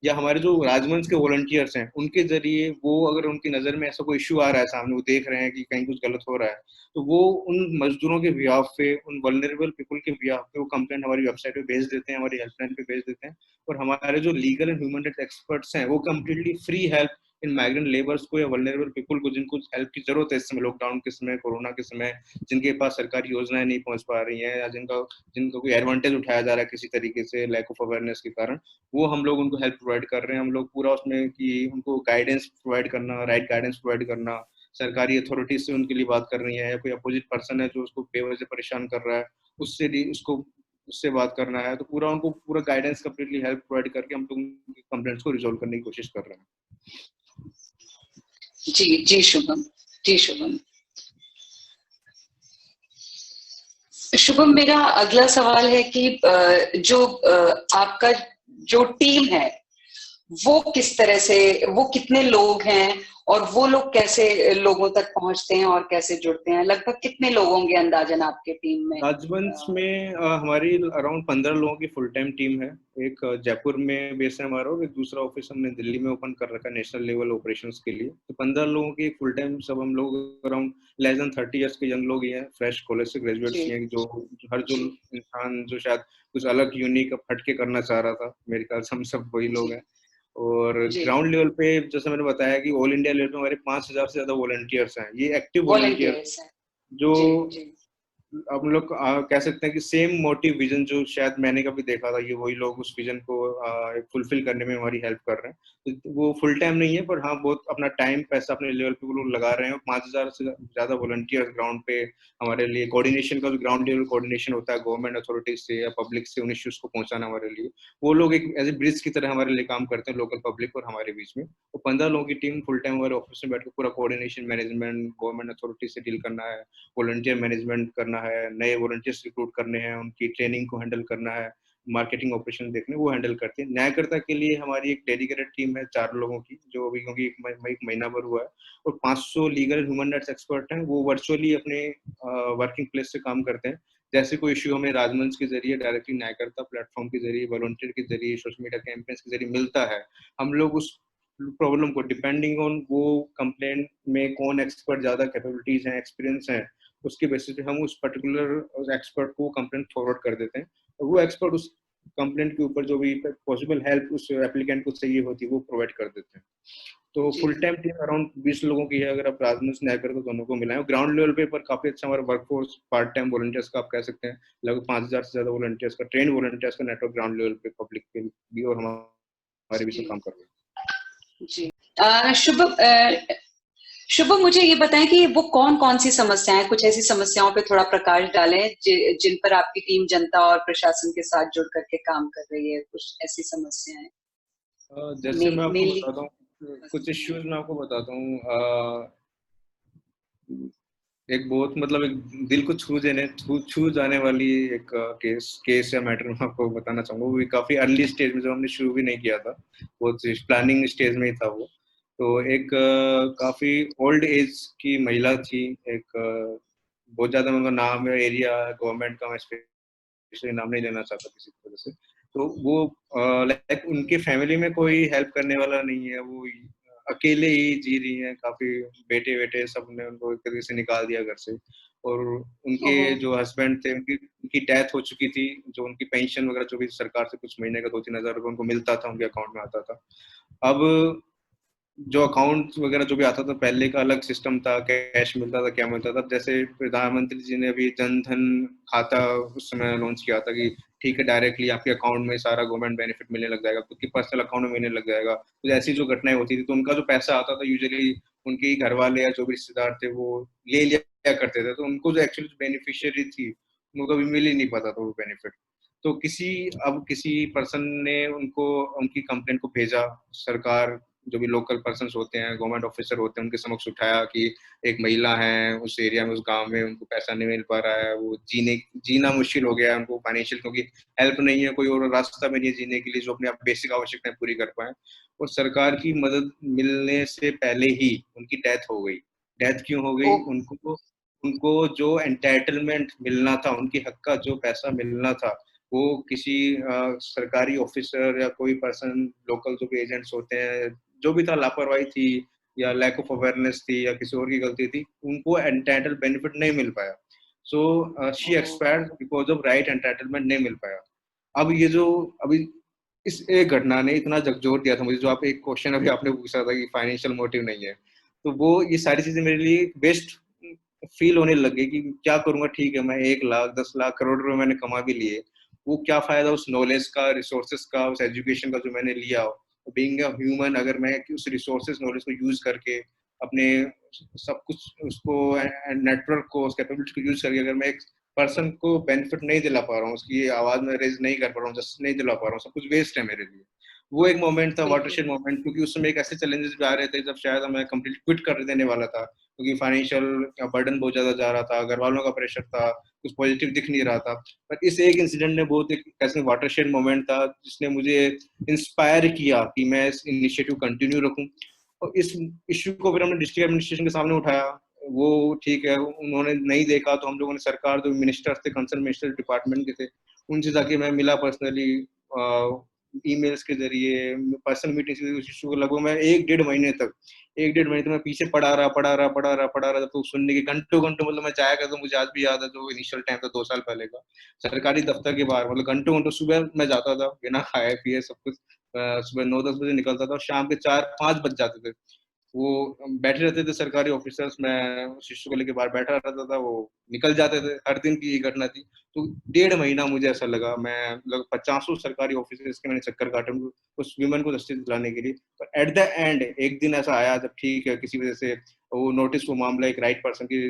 या हमारे जो राजमंच के वॉलंटियर्स हैं, उनके जरिए वो अगर उनकी नजर में ऐसा कोई इश्यू आ रहा है सामने, वो देख रहे हैं कि कहीं कुछ गलत हो रहा है, तो वो उन मजदूरों के बिहाफ पे, उन वल्नरेबल पीपल के बिहाफ पे वो कंप्लेंट हमारी वेबसाइट पे भेज देते हैं, हमारी हेल्पलाइन पे भेज देते हैं। और हमारे जो legal and human rights experts हैं, वो completely free help in migrant labours को या वल्नरेबल पीपल को, जिनको हेल्प की जरूरत है इस समय, लॉकडाउन के समय, कोरोना के समय, जिनके पास सरकारी योजनाएं नहीं पहुंच पा रही हैं, या जिनको कोई एडवांटेज उठाया जा रहा है किसी तरीके से लैक ऑफ अवेयरनेस के कारण, वो हम लोग उनको हेल्प प्रोवाइड कर रहे हैं। हम लोग पूरा उसमें कि उनको गाइडेंस प्रोवाइड करना, राइट गाइडेंस प्रोवाइड करना, सरकारी अथॉरिटीज से उनके लिए बात करनी है, या कोई अपोजिट पर्सन है जो उसको बेवजह परेशान कर रहा है, उससे भी उसको उससे बात करना है, तो पूरा उनको पूरा गाइडेंस कम्प्लीटली हेल्प प्रोवाइड करके हम लोग कंप्लेंट्स को रिजॉल्व करने की कोशिश कर रहे हैं। जी जी शुभम, जी शुभम। शुभम, मेरा अगला सवाल है कि जो आपका जो टीम है वो किस तरह से, वो कितने लोग हैं और वो लोग कैसे लोगों तक पहुंचते हैं और कैसे जुड़ते हैं? लगभग कितने लोग होंगे अंदाजन आपके टीम में? राजवंश में हमारी अराउंड 15 लोगों की फुल टाइम टीम है। एक जयपुर में बेस है हमारा, और एक दूसरा ऑफिस हमने दिल्ली में ओपन कर रखा है नेशनल लेवल ऑपरेशंस के लिए। तो 15 लोगों की फुल टाइम, सब हम लोग अराउंड लेस देन 30 ईयर्स के यंग लोग ही हैं, फ्रेश कॉलेज से ग्रेजुएट्स जी ही हैं, जो हर जो जी इंसान जो शायद कुछ अलग यूनिक हटके करना चाह रहा था, मेरे ख्याल से हम सब वही जी लोग हैं। और जी ग्राउंड लेवल पे जैसे मैंने बताया कि ऑल इंडिया लेवल पे हमारे 5,000 से ज्यादा वॉलंटियर्स हैं, ये एक्टिव वॉलंटियर्स वॉलंटियर्स हैं। जो जी जी हम लोग कह सकते हैं कि सेम मोटिव विजन जो शायद मैंने कभी देखा था, ये वही लोग उस विजन को फुलफिल करने में हमारी हेल्प कर रहे हैं। तो वो फुल टाइम नहीं है, पर हाँ बहुत अपना टाइम पैसा अपने लेवल पे वो लोग लगा रहे हैं। 5,000 से ज्यादा वॉलंटियर्स ग्राउंड पे हमारे लिए कोऑर्डिनेशन का, जो ग्राउंड लेवल कोऑर्डिनेशन होता है गवर्नमेंट अथॉरिटीज से या पब्लिक से, उन इश्यूज को पहुंचाना हमारे लिए, वो लोग एक एज ए ब्रिज की तरह हमारे लिए काम करते हैं, लोकल पब्लिक और हमारे बीच में। तो 15 लोगों की टीम फुल टाइम हमारे ऑफिस में बैठ के पूरा कोऑर्डिनेशन मैनेजमेंट गवर्नमेंट अथॉरिटी से डील करना है, वॉलंटियर मैनेजमेंट करना है, नए वॉलंटियर्स रिक्रूट करने हैं, उनकी ट्रेनिंग को हैंडल करना है, मार्केटिंग ऑपरेशन देखने वो हैंडल करते हैं। न्यायकर्ता के लिए हमारी एक डेडिकेटेड टीम है 4 लोगों की, जो अभी क्योंकि एक महीना भर हुआ है, और 500 लीगल ह्यूमन राइट्स एक्सपर्ट हैं, वो वर्चुअली अपने वर्किंग प्लेस से काम करते हैं। जैसे कोई इश्यू हमें राजमंच के जरिए डायरेक्टली न्यायकर्ता प्लेटफॉर्म के जरिए, वॉलंटियर के जरिए, सोशल मीडिया कैंपेन्स के जरिए मिलता है, हम लोग उस प्रॉब्लम को डिपेंडिंग ऑन वो कंप्लेंट में कौन एक्सपर्ट ज्यादा कैपेबिलिटीज हैं, एक्सपीरियंस है, उसके बेसिस पे हम उस पर्टिकुलर एक्सपर्ट को कंप्लेंट फॉरवर्ड कर देते हैं, और वो एक्सपर्ट उस कंप्लेंट के ऊपर जो भी पॉसिबल हेल्प उस एप्लीकेंट को चाहिए होती है वो प्रोवाइड कर देते हैं। तो जी फुल टाइम टीम अराउंड 20 लोगों की है, अगर आप राजमंच न्यायकर तो दोनों को मिलाएं। ग्राउंड लेवल पे पर काफी अच्छा हमारा वर्कफोर्स, पार्ट टाइम वॉलंटियर्स का आप कह सकते हैं, लगभग 5,000 से ज्यादा वॉलंटियर्स का, ट्रेन वॉलंटियर्स का नेटवर्क ग्राउंड लेवल पे पब्लिक के भी और हमारे बीच में काम जी कर रहे हैं। जी। शुभम, मुझे ये बताएं कि वो कौन कौन सी समस्याएं, कुछ ऐसी समस्याओं पे थोड़ा प्रकाश डालें जिन पर आपकी टीम जनता और प्रशासन के साथ जुड़ करके काम कर रही है, कुछ ऐसी समस्याएं जैसे मैं आपको मेनली। बताता हूँ कुछ इश्यूज, मैं आपको बताता हूँ। एक बहुत मतलब एक दिल को छू जाने वाली एक केस या मैटर मैं आपको बताना चाहूंगा। वो भी काफी अर्ली स्टेज में, जब हमने शुरू भी नहीं किया था, वो प्लानिंग स्टेज में ही था वो। तो एक काफी ओल्ड एज की महिला थी, एक बहुत ज्यादा उनका नाम है एरिया गवर्नमेंट का, मैं इसलिए नाम नहीं लेना चाहता किसी तरह से। तो वो लाइक उनकी फैमिली में कोई हेल्प करने वाला नहीं है, वो अकेले ही जी रही हैं, काफी बेटे बेटे सब ने उनको एक तरीके से निकाल दिया घर से। और उनके ओहो। जो हस्बैंड थे, उनकी डेथ हो चुकी थी। जो उनकी पेंशन वगैरह जो भी सरकार से कुछ महीने का 2-3 हज़ार रुपये उनको मिलता था, उनके अकाउंट में आता था। अब जो अकाउंट वगैरह जो भी आता था, पहले का अलग सिस्टम था, कैश मिलता था, क्या मिलता था। जैसे प्रधानमंत्री जी ने अभी जन धन खाता उस समय लॉन्च किया था कि ठीक है डायरेक्टली आपके अकाउंट में सारा गवर्नमेंट बेनिफिट मिलने लग जाएगा, खुद की पर्सनल अकाउंट में मिलने लग जाएगा। तो ऐसी जो घटनाएं होती थी, तो उनका जो पैसा आता था यूजुअली उनके घर वाले या जो भी रिश्तेदार थे वो ले लिया करते थे। तो उनको जो एक्चुअली बेनिफिशियरी थी उनको कभी मिल ही नहीं पाता था वो बेनिफिट। तो किसी पर्सन ने उनको उनकी कंप्लेंट को भेजा, सरकार जो भी लोकल पर्सन होते हैं, गवर्नमेंट ऑफिसर होते हैं, उनके समक्ष उठाया कि एक महिला है उस एरिया में, उस गांव में, उनको पैसा नहीं मिल पा रहा है, वो जीना मुश्किल हो गया है उनको फाइनेंशियल, क्योंकि हेल्प नहीं है, कोई और रास्ता भी नहीं है जीने के लिए जो अपने आप बेसिक आवश्यकताएं पूरी कर पाए। और सरकार की मदद मिलने से पहले ही उनकी डेथ हो गई। डेथ क्यों हो ओ। गई? उनको उनको जो एंटाइटलमेंट मिलना था, उनकी हक का जो पैसा मिलना था, वो किसी सरकारी ऑफिसर या कोई पर्सन, लोकल जो भी एजेंट्स होते हैं, जो भी था, लापरवाही थी या लैक ऑफ अवेयरनेस थी या किसी और की गलती थी, उनको एंटाइटल बेनिफिट नहीं मिल पाया। So she expired because of right entitlement नहीं मिल पाया। अब ये जो अभी इस एक घटना ने इतना झकझोर दिया था मुझे, जो आप एक क्वेश्चन अभी आपने पूछा था कि फाइनेंशियल मोटिव नहीं है, तो वो ये सारी चीजें मेरे लिए बेस्ट फील होने लग गई कि क्या करूंगा। ठीक है, मैं 1 लाख 10 लाख करोड़ रुपए मैंने कमा भी लिए, वो क्या फायदा उस नॉलेज का, रिसोर्सेज का, उस एजुकेशन का जो मैंने लिया। बीइंग अ ह्यूमन, अगर मैं उस रिसोर्सेज नॉलेज को यूज करके अपने सब कुछ उसको नेटवर्क को, उस कैपेबिलिटी को यूज करके, अगर मैं एक पर्सन को बेनिफिट नहीं दिला पा रहा हूँ, उसकी आवाज में रेज नहीं कर पा रहा हूँ, जस्टिस नहीं दिला पा रहा हूँ, सब कुछ वेस्ट है मेरे लिए। वो एक मोमेंट था, बिल्कुल। वाटरशेड मोमेंट, क्योंकि उस समय एक ऐसे चैलेंजेस भी आ रहे थे जब शायद मैं कंप्लीट क्विट कर देने वाला था, क्योंकि फाइनेंशियल बर्डन बहुत ज्यादा जा रहा था, घर वालों का प्रेशर था, कुछ पॉजिटिव दिख नहीं रहा था। पर इस एक इंसिडेंट ने बहुत एक ऐसे वाटरशेड मोमेंट था जिसने मुझे इंस्पायर किया कि मैं इस इनिशिएटिव कंटिन्यू रखूं। और इस इश्यू को फिर हमने डिस्ट्रिक्ट एडमिनिस्ट्रेशन के सामने उठाया। वो ठीक है, उन्होंने नहीं देखा तो हम लोगों ने सरकार, जो मिनिस्टर थे, कंसर्न मिनिस्टर डिपार्टमेंट के थे, उनसे जाके मैं मिला पर्सनली, ईमेल्स के जरिए, पर्सनल मीटिंग्स के, उस इशू को लगभग मैं 1 डेढ़ महीने तक मैं पीछे पढ़ा रहा जब तक सुनने के घंटों घंटों, मतलब मैं जाया करता, मुझे आज भी याद है जो इनिशियल टाइम था 2 साल पहले का, सरकारी दफ्तर के बाहर, मतलब घंटों घंटों सुबह मैं जाता था बिना खाए पिए सब कुछ, सुबह 9-10 बजे निकलता था और शाम के 4-5 बज जाते थे। वो बैठे रहते थे सरकारी ऑफिसर्स, मैं शिष्य को लेके बाहर बैठा रहता था, वो निकल जाते थे। हर दिन की ये घटना थी। तो 1.5 महीना मुझे ऐसा लगा, मैं लगभग 50 सरकारी ऑफिसर्स के मैंने चक्कर काटे उस विमन को जस्टिस दिलाने के लिए। पर एट द एंड एक दिन ऐसा आया जब ठीक है, किसी वजह से वो नोटिस, वो मामला एक राइट पर्सन की,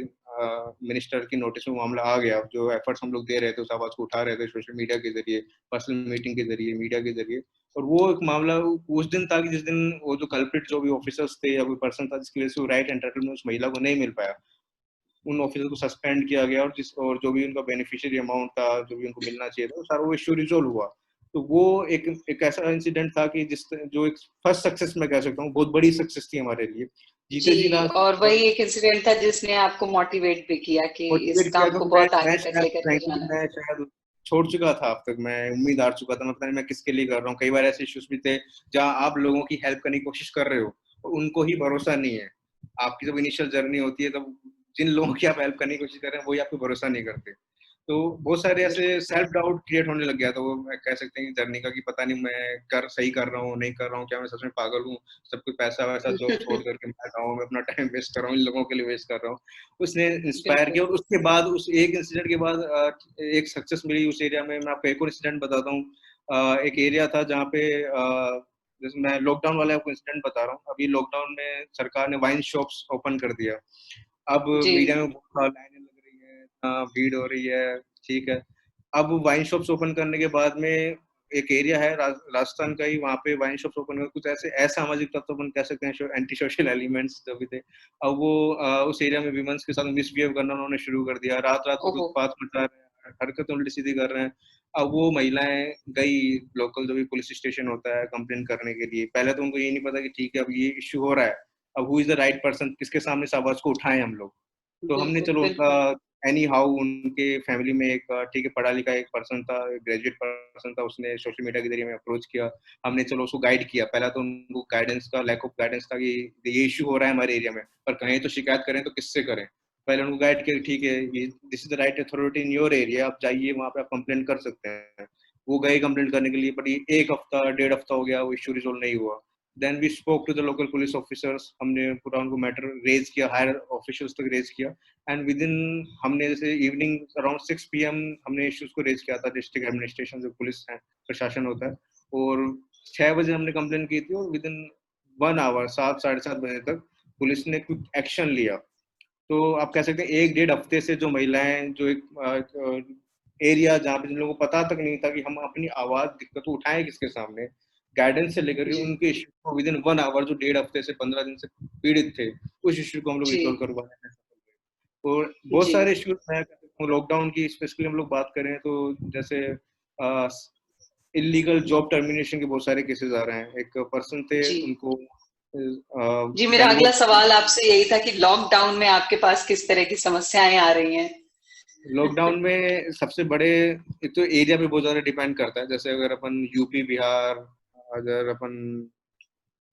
मिनिस्टर की नोटिस में मामला आ गया। जो एफर्ट्स हम लोग दे रहे थे, उस आवाज को उठा रहे थे सोशल मीडिया के जरिए, पर्सनल मीटिंग के जरिए, मीडिया के जरिए। और वो एक मामला उस दिन था कि जिस दिन वो जो कल्प्रिट, जो भी ऑफिसर्स थे या कोई पर्सन था जिसकी वजह से वो राइट एंटाइटलमेंट उस महिला को नहीं मिल पाया, उन ऑफिसर को सस्पेंड किया गया, और जो भी उनका बेनिफिशियरी अमाउंट था, जो भी उनको मिलना चाहिए था, वो सारा वो इश्यू रिजोल्व हुआ। तो वो एक ऐसा इंसिडेंट था कि जो एक फर्स्ट सक्सेस मैं कह सकता हूँ, बहुत बड़ी सक्सेस थी हमारे लिए। जीते जी जी, लास्ट और वही एक इंसिडेंट था जिसने आपको मोटिवेट भी किया कि इस मोटिवेट किया, काम को क्योंकि बहुत मैं आगे तक शायद लेकर के फ्रैंकली जाना है। मैं शायद छोड़ चुका था अब तक, मैं उम्मीद हार चुका था, मैं पता नहीं मैं किसके लिए कर रहा हूँ। कई बार ऐसे इश्यूज भी थे जहाँ आप लोगों की हेल्प करने की कोशिश कर रहे हो और उनको ही भरोसा नहीं है। आपकी जब इनिशियल जर्नी होती है तब जिन लोगों की आप हेल्प करने की कोशिश कर रहे हैं वही आपको भरोसा नहीं करते। तो बहुत सारे ऐसे बिल्कुल। सेल्फ डाउट क्रिएट होने लग गया था, वो मैं कह सकते हैं कि जर्नी का, कि पता नहीं मैं सही कर रहा हूँ नहीं कर रहा हूँ, क्या मैं सच में पागल हूँ, सब कुछ पैसा वैसा जॉब छोड़ करके मैं गाँव में अपना टाइम वेस्ट कर रहा हूँ, इन लोगों के लिए वेस्ट कर रहा हूँ। उसने इंस्पायर बिल्कुल। किया। और उसके बाद, उस एक इंसिडेंट के बाद एक सक्सेस मिली उस एरिया में। मैं आपको एक और इंसिडेंट बताता हूँ। एक एरिया था जहाँ पे जैसे मैं लॉकडाउन वाला आपको इंसिडेंट बता रहा हूँ। अभी लॉकडाउन में सरकार ने वाइन शॉप्स ओपन कर दिया। अब जी। मीडिया में बहुत लाइनें लग रही है, भीड़ हो रही है, ठीक है। अब वाइन शॉप्स ओपन करने के बाद में एक एरिया है राजस्थान का ही, वहाँ पे वाइन शॉप्स ओपन कर कुछ ऐसे असामाजिक तत्व अपन कह सकते हैं, एंटी सोशल एलिमेंट्स जो भी थे। अब वो उस एरिया में विमेंस के साथ मिसबिहेव करना उन्होंने शुरू कर दिया, रात रात भर ओहो। उत्पात मचा रहे हैं, हरकतें उल्टी सीधी कर रहे हैं। अब वो महिलाएं गई लोकल जो भी पुलिस स्टेशन होता है कंप्लेन करने के लिए। पहले तो उनको ये नहीं पता कि ठीक है अब ये इश्यू हो रहा है, अब who is the right person, किसके सामने इस आवाज को उठाएं हम लोग। तो हमने बिल्कुल, चलो उनका, बिल्कुल। एनी हाउ उनके फैमिली में एक ठीक है पढ़ा लिखा एक पर्सन था, ग्रेजुएट पर्सन था, उसने सोशल मीडिया के जरिए हमें अप्रोच किया। हमने चलो उसको गाइड किया। पहला तो उनको गाइडेंस का लैक ऑफ गाइडेंस था कि ये इश्यू हो रहा है हमारे एरिया में, पर कहीं तो शिकायत करें तो किससे करें। पहले उनको गाइड किया, ठीक है ये this is the right authority in your area, आप जाइए वहाँ पे आप कंप्लेन कर सकते हैं। वो गए कंप्लेंट करने के लिए, बट ये 1 हफ्ता 1.5 हफ्ता हो गया, वो इश्यू रिजोल्व नहीं हुआ। Then we spoke to the local police officers, हमने पूरा उनको मैटर रेज किया, हायर ऑफिशियल्स तक रेज किया। एंड विद इन, हमने जैसे इवनिंग अराउंड 6 PM हमने इश्यूज को रेज किया था डिस्ट्रिक्ट एडमिनिस्ट्रेशन, जो पुलिस है, प्रशासन होता है। और 6 बजे हमने कंप्लेन की थी, और विद इन 1 आवर, 7 साढ़े 7 बजे तक पुलिस ने क्विक एक्शन लिया। तो आप कह सकते हैं 1 डेढ़ हफ्ते से जो महिलाएं, जो एक एरिया जहाँ पे जिन लोगों को पता तक नहीं था कि हम अपनी आवाज दिक्कत को उठाएं किसके सामने, गाइडेंस से लेकर के जी। उनके इश्यू को विद इन 1 आवर, जो 1.5 हफ्ते से 15 दिन से पीड़ित थे, उस इश्यू को हम लोग जी। रिजोल्व करवाने में सफल हुए। और बहुत जी। सारे इश्यूज मैं कह सकता हूँ लॉकडाउन की स्पेशली हम लोग बात करें तो, जैसे इलीगल जॉब टर्मिनेशन के बहुत सारे केसेस आ रहे हैं। एक पर्सन थे, जी। उनको जी, मेरा अगला बेंगलोर, सवाल आपसे यही था कि लॉकडाउन में आपके पास किस तरह की समस्याएं आ रही हैं? लॉकडाउन में सबसे बड़े, एक तो एरिया पे बहुत ज्यादा डिपेंड करता है। जैसे अगर अपन यूपी बिहार, अगर अपन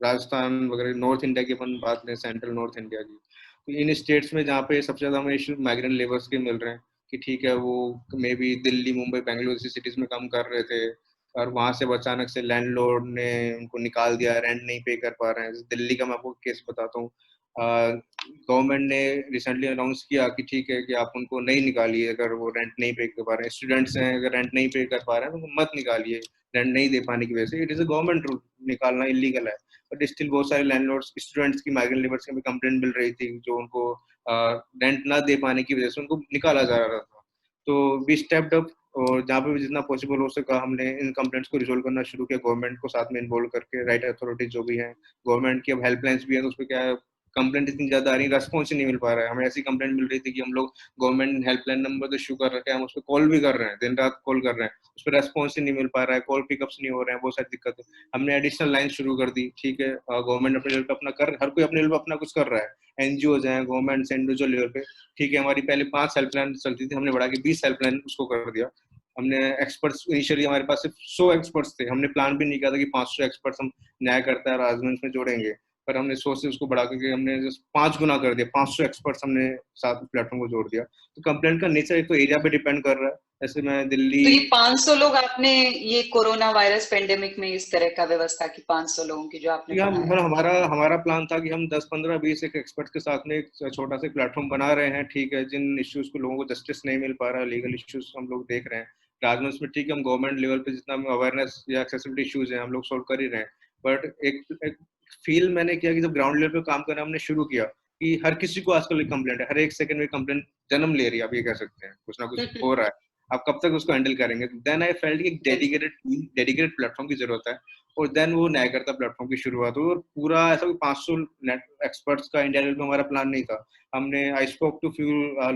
राजस्थान वगैरह नॉर्थ इंडिया की अपन बात करें, सेंट्रल नॉर्थ इंडिया की, तो इन स्टेट्स में जहाँ पे सबसे ज्यादा हमें इशू माइग्रेंट लेबर्स के मिल रहे हैं, कि ठीक है वो मे बी दिल्ली मुंबई बेंगलुरु जैसी सिटीज में काम कर रहे थे, और वहां से अचानक से लैंडलॉर्ड ने उनको निकाल दिया, रेंट नहीं पे कर पा रहे हैं। दिल्ली का मैं आपको केस बताता हूँ। गवर्नमेंट ने रिसेंटली अनाउंस किया कि ठीक है कि आप उनको नहीं निकालिए अगर वो रेंट नहीं पे कर पा रहे हैं। स्टूडेंट्स हैं, अगर रेंट नहीं पे कर पा रहे हैं तो मत निकालिए, रेंट नहीं दे पाने की वजह से। It is a government rule, निकालना इलीगल है। बट स्टिल बहुत सारे लैंडलॉर्ड्स स्टूडेंट्स की, माइग्रेंट लेबर्स की भी कंप्लेंट मिल रही थी, जो उनको रेंट ना दे पाने की वजह से उनको निकाला जा रहा था। तो वी स्टेप्ड अप, और जहाँ पे भी जितना पॉसिबल हो सका हमने इन कंप्लेंट्स को रिजोल्व करना शुरू किया, गवर्नमेंट को साथ में इन्वॉल्व करके, राइट अथॉरिटीज जो भी हैं, गवर्नमेंट की अब हेल्पलाइंस भी है, तो उस पर क्या है, कंप्लेंट इतनी ज्यादा आ रही है, रेस्पॉन्स ही नहीं मिल पा रहा है। हमें ऐसी कंप्लेंट मिल रही थी कि हम लोग गवर्नमेंट हेल्पलाइन नंबर तो इशू कर रखे हैं, हम उस पर कॉल भी कर रहे हैं, दिन रात कॉल कर रहे हैं, उस पर रेस्पॉन्स ही नहीं मिल पा रहा है, कॉल पिकअप्स नहीं हो रहे हैं, बहुत सारी दिक्कत है। हमने एडिशनल लाइन शुरू कर दी, ठीक है, गवर्नमेंट अपने लेवल पे अपना कर, हर कोई अपने लेवल पे अपना कुछ कर रहा है, एनजीओ हैं, गवर्नमेंट इंडिविजुअल लेवल पे, ठीक है। हमारी पहले 5 हेल्पलाइन चलती थी, हमने बढ़ा के 20 हेल्पलाइन उसको कर दिया। हमने एक्सपर्ट्स, इनिशियली हमारे पास सिर्फ 100 एक्सपर्ट्स थे, हमने प्लान भी नहीं किया था कि 500 एक्सपर्ट्स हम न्यायकर्ता और राजमंच में जोड़ेंगे, पर हमने 100 से उसको बढ़ा करके हमने 5 गुना कर दिया, 500 एक्सपर्ट्स हमने साथ प्लेटफॉर्म को जोड़ दिया। तो कंप्लेंट का नेचर एक तो एरिया पे डिपेंड कर रहा है, जैसे मैं दिल्ली। तो ये 500 लोग आपने ये कोरोना वायरस पेंडेमिक में इस तरह का व्यवस्था की, 500 लोगों की जो आपने या बढ़ाया मतलब था? हमारा हमारा प्लान था कि हम 10 15 20 एक एक्सपर्ट के साथ में एक छोटा सा प्लेटफॉर्म बना रहे हैं, ठीक है, जिन इश्यूज को लोगों को जस्टिस नहीं मिल पा रहा, लीगल इश्यूज हम लोग देख रहे हैं राजमंच में, ठीक है, हम गवर्नमेंट लेवल पे जितना अवेयरनेस या एक्सेसिबिलिटी इश्यूज है हम लोग सोल्व कर ही रहे हैं। बट एक फील मैंने किया कि जब ग्राउंड लेवल पे काम करना हमने शुरू किया, कि हर किसी को आजकल एक कंप्लेंट है, हर एक सेकंड में कंप्लेंट जन्म ले रही है, आप ये कह सकते हैं, कुछ ना कुछ हो रहा है, आप कब तक उसको हैंडल करेंगे। देन आई फेल्ट एक बिल्कुल। डेडिकेटेड प्लेटफॉर्म की जरूरत है, और देन वो न्यायकर्ता प्लेटफॉर्म की शुरुआत हुई। और पूरा ऐसा कोई 500 नेट एक्सपर्ट्स का इंडिया लेवल में हमारा प्लान नहीं था। हमने I spoke to few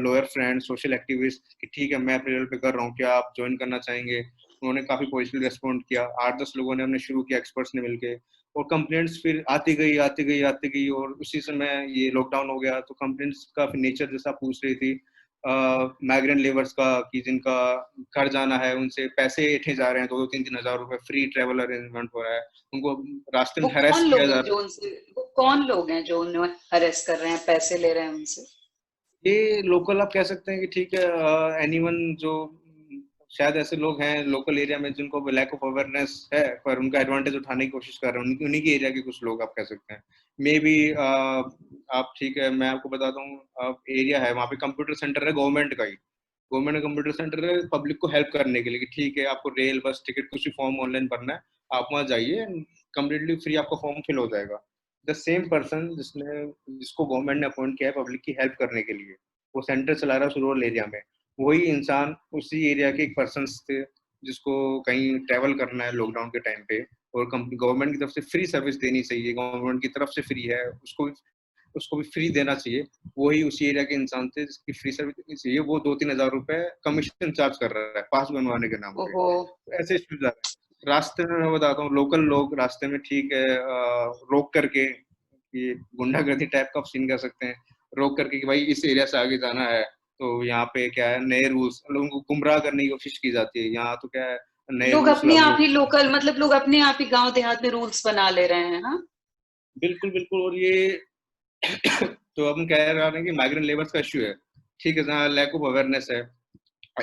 lawyer friends, social activist, कि ठीक है मैं अपने लेवल पे कर रहा हूँ, क्या आप ज्वाइन करना चाहेंगे। उन्होंने काफी पॉजिटिव रेस्पॉन्ड किया, 8-10 लोगों ने हमने शुरू किया एक्सपर्ट्स ने मिलके, और कंप्लेंट्स फिर आती गई आती गई आती गई, और उसी समय ये लॉकडाउन हो गया, तो कंप्लेंट्स का फिर नेचर जैसा आप पूछ रही थी, माइग्रेंट लेबर्स का, कि जिनका घर जाना है, उनसे पैसे ऐंठे जा रहे हैं, 2-3 हज़ार रुपए, फ्री ट्रेवल अरेंजमेंट हो रहा है, उनको रास्ते में वो हरेस कौन किया लोग जा हैं रहा जो उनसे, वो कौन लोग हैं जो उन्हें अरेस्ट कर रहे हैं, पैसे ले रहे हैं उनसे? है। ये लोकल आप कह सकते हैं कि ठीक है, एनीवन जो शायद ऐसे लोग हैं लोकल एरिया में जिनको लैक ऑफ अवेयरनेस है, पर उनका एडवांटेज उठाने की कोशिश कर रहे हैं, उन्हीं की एरिया के कुछ लोग आप कह सकते हैं, मे बी। आप ठीक है, मैं आपको बताता हूँ, एरिया है वहाँ पे कंप्यूटर सेंटर है गवर्नमेंट का ही, गवर्नमेंट कंप्यूटर सेंटर है पब्लिक को हेल्प करने के लिए, कि ठीक है आपको रेल बस टिकट कुछ भी फॉर्म ऑनलाइन भरना है, आप वहाँ जाइए, कम्प्लीटली फ्री आपका फॉर्म फिल हो जाएगा। द सेम पर्सन जिसको गवर्नमेंट ने अपॉइंट किया है पब्लिक की हेल्प करने के लिए, वो सेंटर चला रहा है रूरल एरिया में, वही इंसान उसी एरिया के एक पर्सन थे जिसको कहीं ट्रैवल करना है लॉकडाउन के टाइम पे, और गवर्नमेंट की तरफ से फ्री सर्विस देनी चाहिए, गवर्नमेंट की तरफ से फ्री है, उसको भी फ्री देना चाहिए, वही उसी एरिया के इंसान थे जिसकी फ्री सर्विस देनी चाहिए, वो 2-3 हज़ार रुपए कमीशन चार्ज कर रहा है पास बनवाने के नाम पे। ओहो। तो ऐसे इश्यूज आ रहे हैं रास्ते में, मैं बताता हूँ, लोकल लोग रास्ते में, ठीक है, रोक करके, ये गुंडागर्दी टाइप का सीन कर सकते हैं, रोक करके कि भाई इस एरिया से आगे जाना है, तो यहाँ पे क्या है, नए रूल्स, लोगों को गुमराह करने की कोशिश की जाती है, यहाँ तो क्या है, नए लोग रूल्स अपने लागू आप हो। ही लोकल, मतलब लोग अपने आप ही गांव देहात में रूल्स बना ले रहे हैं, हाँ। बिल्कुल बिल्कुल, और ये तो हम कह रहे हैं कि माइग्रेंट लेबर्स का इश्यू है, ठीक है, जहाँ लैक ऑफ अवेयरनेस है,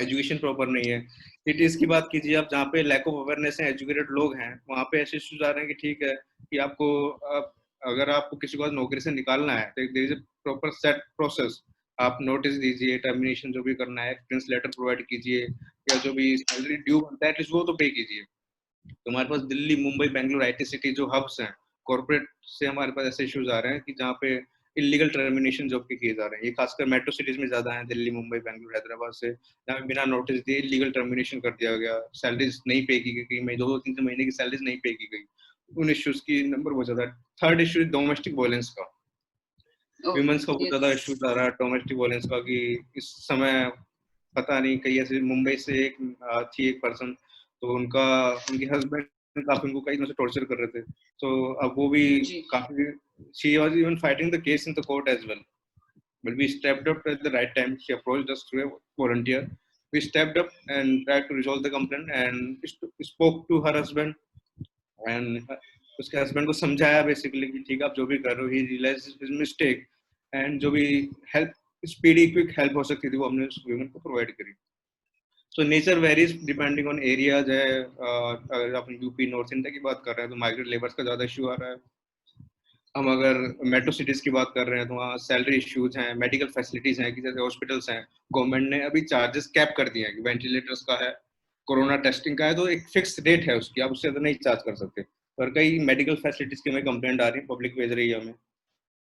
एजुकेशन प्रॉपर नहीं है। सिटीज की बात कीजिए आप, जहाँ पे लैक ऑफ अवेयरनेस है, एजुकेटेड लोग हैं, वहाँ पे ऐसे इश्यूज आ रहे हैं कि ठीक है, कि अगर आपको किसी को नौकरी से निकालना है, तो there is a proper set process, आप नोटिस दीजिए, टर्मिनेशन जो भी करना है, एक्सपीरियंस लेटर प्रोवाइड कीजिए, या जो भी सैलरी ड्यू बनता है एटलीस्ट वो तो पे कीजिए। तो हमारे पास दिल्ली, मुंबई, बेंगलुरु आईटी सिटी जो हब्स हैं कॉर्पोरेट से, हमारे पास ऐसे इश्यूज आ रहे हैं कि जहाँ पे इलीगल टर्मिनेशन जॉब के किए जा रहे हैं, ये खासकर मेट्रो सिटीज में ज्यादा है, दिल्ली, मुंबई, बेंगलुरु, हैदराबाद से, जहाँ पे बिना नोटिस दिए इलीगल टर्मिनेशन कर दिया गया, सैलरीज नहीं पे की गई, मैं 2-3 महीने की सैलरीज नहीं पे की गई, उन इश्यूज की नंबर बहुत ज्यादा है। थर्ड इशू डोमेस्टिक वायलेंस का, ओह। वुमेन्स का बहुत ये ज्यादा इश्यूज आ रहा है डोमेस्टिक वायलेंस का, कि इस समय पता नहीं, कई ऐसे, मुंबई से एक थी एक पर्सन, तो उनके हस्बैंड काफी उनको कई दिनों से टॉर्चर कर रहे थे, तो अब वो भी जी। काफी, she was even fighting the case in the court as well, but we stepped up at the right time. She approached us through a volunteer. We stepped up and tried to resolve the complaint and spoke to her husband, and उसके husband को समझाया basically कि ठीक है आप जो भी कर रहे हो, ही रियलाइज हिज मिस्टेक, एंड जो भी हेल्प, स्पीडी क्विक हेल्प हो सकती थी वो हमने उस वुमेन को प्रोवाइड करी। So nature varies depending on areas है। अगर आप यूपी नॉर्थ इंडिया की बात कर रहे हैं तो माइग्रेंट लेबर्स का ज्यादा इशू आ रहा है। हम अगर मेट्रो सिटीज की बात कर रहे हैं तो वहाँ सैलरी इश्यूज हैं, मेडिकल फैसिलिटीज हैं, कि जैसे हॉस्पिटल्स हैं, गवर्नमेंट ने अभी चार्जेस कैप कर दिए हैं, कि वेंटिलेटर्स का है, कोरोना टेस्टिंग का है, तो एक फिक्स रेट है उसकी, आप उससे ज्यादा नहीं चार्ज कर सकते। पर कई मेडिकल फैसिलिटीज की हमें कंप्लेंट आ रही है, पब्लिक भेज रही है हमें,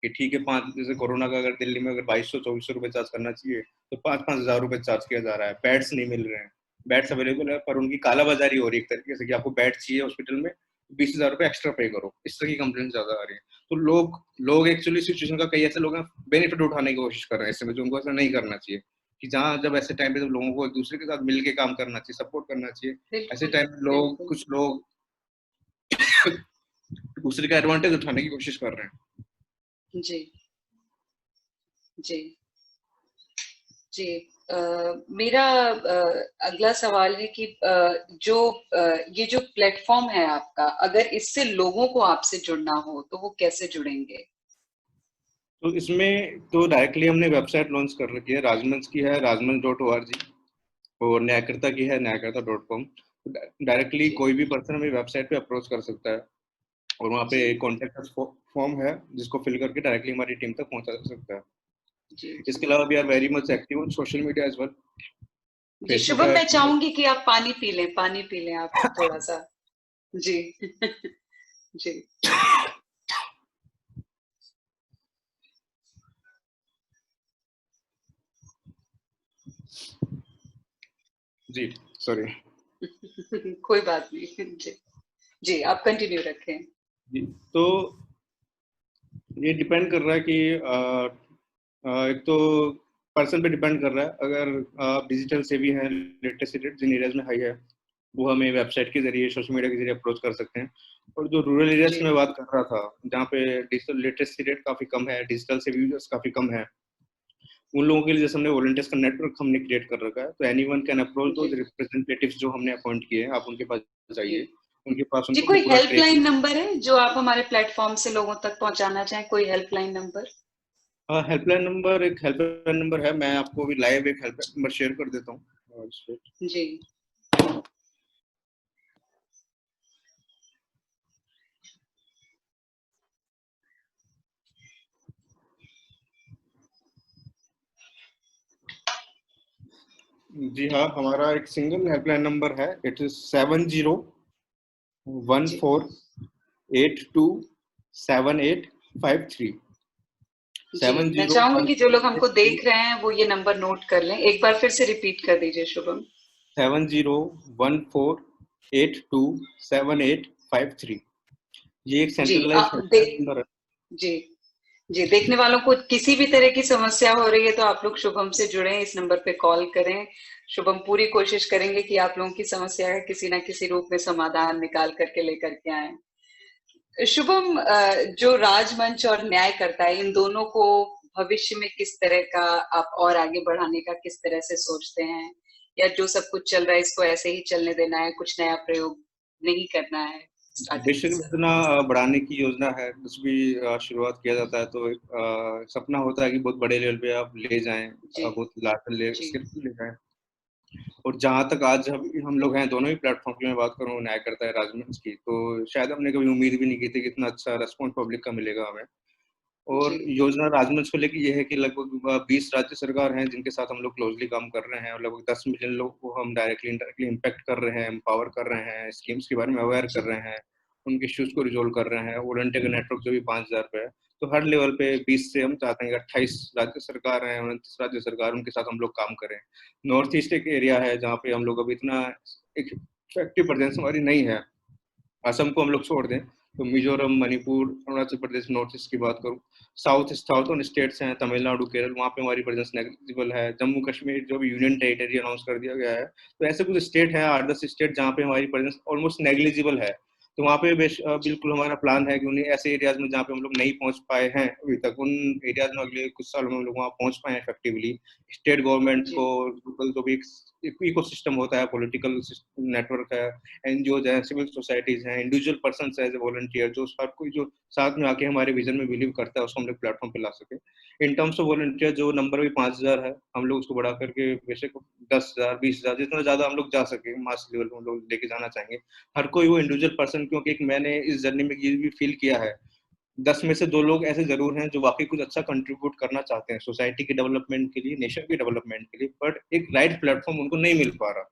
कि ठीक है, पाँच, जैसे कोरोना का अगर दिल्ली में अगर 2200-2400 रुपए चार्ज करना चाहिए, तो 5-5 हज़ार रुपए चार्ज किया जा रहा है, बेड्स नहीं मिल रहे हैं, बेड्स अवेलेबल है, पर उनकी कालाबाजारी हो रही है एक तरीके से कि आपको बेड चाहिए हॉस्पिटल में, 20,000 रुपए एक्स्ट्रा पे करो। इस तरह की कंप्लेंट ज्यादा आ रही है। तो लोग एक्चुअली सिचुएशन का, कई ऐसे लोग हैं बेनिफिट उठाने की कोशिश कर रहे हैं इसमें, जो उनको ऐसा नहीं करना चाहिए। कि जहाँ जब ऐसे टाइम पे जब लोगों को एक दूसरे के साथ मिलके काम करना चाहिए, सपोर्ट करना चाहिए, ऐसे बिल्कुल टाइम में बिल्कुल। कुछ लोग दूसरे का एडवांटेज उठाने की कोशिश कर रहे हैं। जी जी जी। मेरा अगला सवाल है कि जो ये जो प्लेटफॉर्म है आपका, अगर इससे लोगों को आपसे जुड़ना हो तो वो कैसे जुड़ेंगे? तो इसमें तो डायरेक्टली हमने वेबसाइट लॉन्च कर रखी है, राजमंच की है rajmanch.org, और न्यायकर्ता की है न्यायकर्ता.com। डायरेक्टली जी कोई भी पर्सन हमें वेबसाइट पे अप्रोच कर सकता है, और वहाँ पे जी कॉन्टेक्ट फॉर्म है जिसको फिल करके डायरेक्टली हमारी टीम तक पहुँचा जा सकता है। जी जी इसके अलावा we are very much active on social media as well. Ji. Facebook Shubham, है। मैं चाहूंगी कि आप पानी पी लें आप थोड़ा सा। जी जी जी, सॉरी। कोई बात नहीं। जी जी, आप कंटिन्यू रखें। जी, तो ये डिपेंड कर रहा है कि एक तो पर्सन पे डिपेंड कर रहा है। अगर आप डिजिटल सेवी हैं, लिटरेसी रेट जिन एरियाज में हाई है, वो हमें वेबसाइट के जरिए, सोशल मीडिया के जरिए अप्रोच कर सकते हैं। और जो रूरल एरियाज जी में बात कर रहा था, जहाँ पे डिजिटल लिटरेसी रेट काफी कम है, डिजिटल सेवी यूजर्स काफी कम है, उन लोगों के लिए जैसे हमने वॉलंटियर्स का नेटवर्क हमने क्रिएट कर रखा है। तो anyone can approach ji those representatives जो हमने अपॉइंट किए हैं, आप उनके पास जी जाइए, उनके पास जी। उनको कोई पूरा हेल्पलाइन ट्रेनिंग। नंबर है जो आप हमारे प्लेटफॉर्म से लोगों तक पहुंचाना चाहें? कोई हेल्पलाइन नंबर? हेल्पलाइन नंबर है, मैं आपको भी लाइव एक हेल्पलाइन नंबर शेयर कर देता हूँ इस पे। जी जी हाँ, हमारा एक सिंगल हेल्पलाइन नंबर है, it is 7014 ji 827853। Ji. Seven मैं जीरो चाहूंगी वन कि जो लोग हमको देख रहे हैं वो ये नंबर नोट कर लें। एक बार फिर से रिपीट कर दीजिए शुभम। 7014827853। ये एक जी सेंट्रलाइज हेल्पलाइन देख नंबर है। जी जी। देखने वालों को किसी भी तरह की समस्या हो रही है तो आप लोग शुभम से जुड़ें, इस नंबर पे कॉल करें। शुभम पूरी कोशिश करेंगे कि आप लोगों की समस्या का किसी ना किसी रूप में समाधान निकाल करके लेकर के आए। शुभम, जो राजमंच और न्यायकर्ता है, इन दोनों को भविष्य में किस तरह का आप और आगे बढ़ाने का किस तरह से सोचते हैं? या जो सब कुछ चल रहा है इसको ऐसे ही चलने देना है, कुछ नया प्रयोग नहीं करना है स्टार्टिंग बेशक से? इतना बढ़ाने की योजना है, कुछ भी शुरुआत किया जाता है तो एक सपना होता है कि बहुत बड़े लेवल पे आप ले जाएं, जी बहुत लार्ज जी स्केल पे ले जाएं। और जहाँ तक आज हम लोग हैं, दोनों ही प्लेटफॉर्म की मैं बात करूँ, न्यायकर्ता है राजमंच की, तो शायद हमने कभी उम्मीद भी नहीं की थी कि इतना अच्छा रेस्पॉन्स पब्लिक का मिलेगा हमें। जी और योजना राजमंच को लेकर ये है कि लगभग 20 राज्य सरकार हैं जिनके साथ हम लोग क्लोजली काम कर रहे हैं, और लगभग 10 मिलियन लोग को हम डायरेक्टली इनडायरेक्टली इम्पैक्ट कर रहे हैं, एम्पावर कर रहे हैं, स्कीम्स के बारे में अवेयर कर जी रहे हैं, उनके इश्यूज को रिजोल्व कर रहे हैं। वॉलंटियर का नेटवर्क जो भी 5,000 पे है, तो हर लेवल पे 20 से हम चाहते हैं कि 28 राज्य सरकार हैं, 29 राज्य सरकार, उनके साथ हम लोग काम करें। नॉर्थ ईस्ट एक एरिया है जहाँ पे हम लोग अभी इतना एक इफेक्टिव प्रेजेंस हमारी नहीं है। असम को हम लोग छोड़ दें तो मिजोरम, मणिपुर, अरुणाचल प्रदेश, नॉर्थ ईस्ट की बात करूँ, साउथ वन स्टेट्स हैं, तमिलनाडु, केरल, वहाँ पे हमारी प्रेजेंस नेग्लिजिबल है। जम्मू कश्मीर जो भी यूनियन टेरिटरी अनाउंस कर दिया गया है, तो ऐसे कुछ स्टेट हैं, 8-10 स्टेट, जहाँ पे हमारी प्रेजेंस ऑलमोस्ट नेग्लिजिबल है। तो वहाँ पे जी बिल्कुल हमारा प्लान है कि उन्हें ऐसे एरियाज में जहाँ पे हम लोग नहीं पहुंच पाए हैं अभी तक, उन एरियाज में अगले कुछ सालों में हम लोग वहाँ पहुंच पाए इफेक्टिवली। स्टेट गवर्नमेंट जी को, लोकल जो भी इको सिस्टम होता है, पॉलिटिकल नेटवर्क है, एनजीओज हैं, सिविल सोसाइटीज हैं, individual person as a volunteer, जो हर कोई जो साथ में आके हमारे विजन में बिलीव करता है, उसको हम लोग प्लेटफॉर्म पे ला सके। इन टर्म्स ऑफ वॉलंटियर जो नंबर भी 5,000 है, हम लोग उसको बढ़ा करके बेशक 10,000, 20,000, जितना ज्यादा हम लोग जा सके मास लेवल में हम लोग लेके जाना चाहेंगे। हर कोई वो इंडिविजुअल पर्सन, क्योंकि एक मैंने इस जर्नी में ये भी फील किया है, 10 में से 2 लोग ऐसे जरूर हैं जो वाकई कुछ अच्छा कंट्रीब्यूट करना चाहते हैं सोसाइटी के डेवलपमेंट के लिए, नेशन के डेवलपमेंट के लिए, बट एक राइट प्लेटफॉर्म उनको नहीं मिल पा रहा।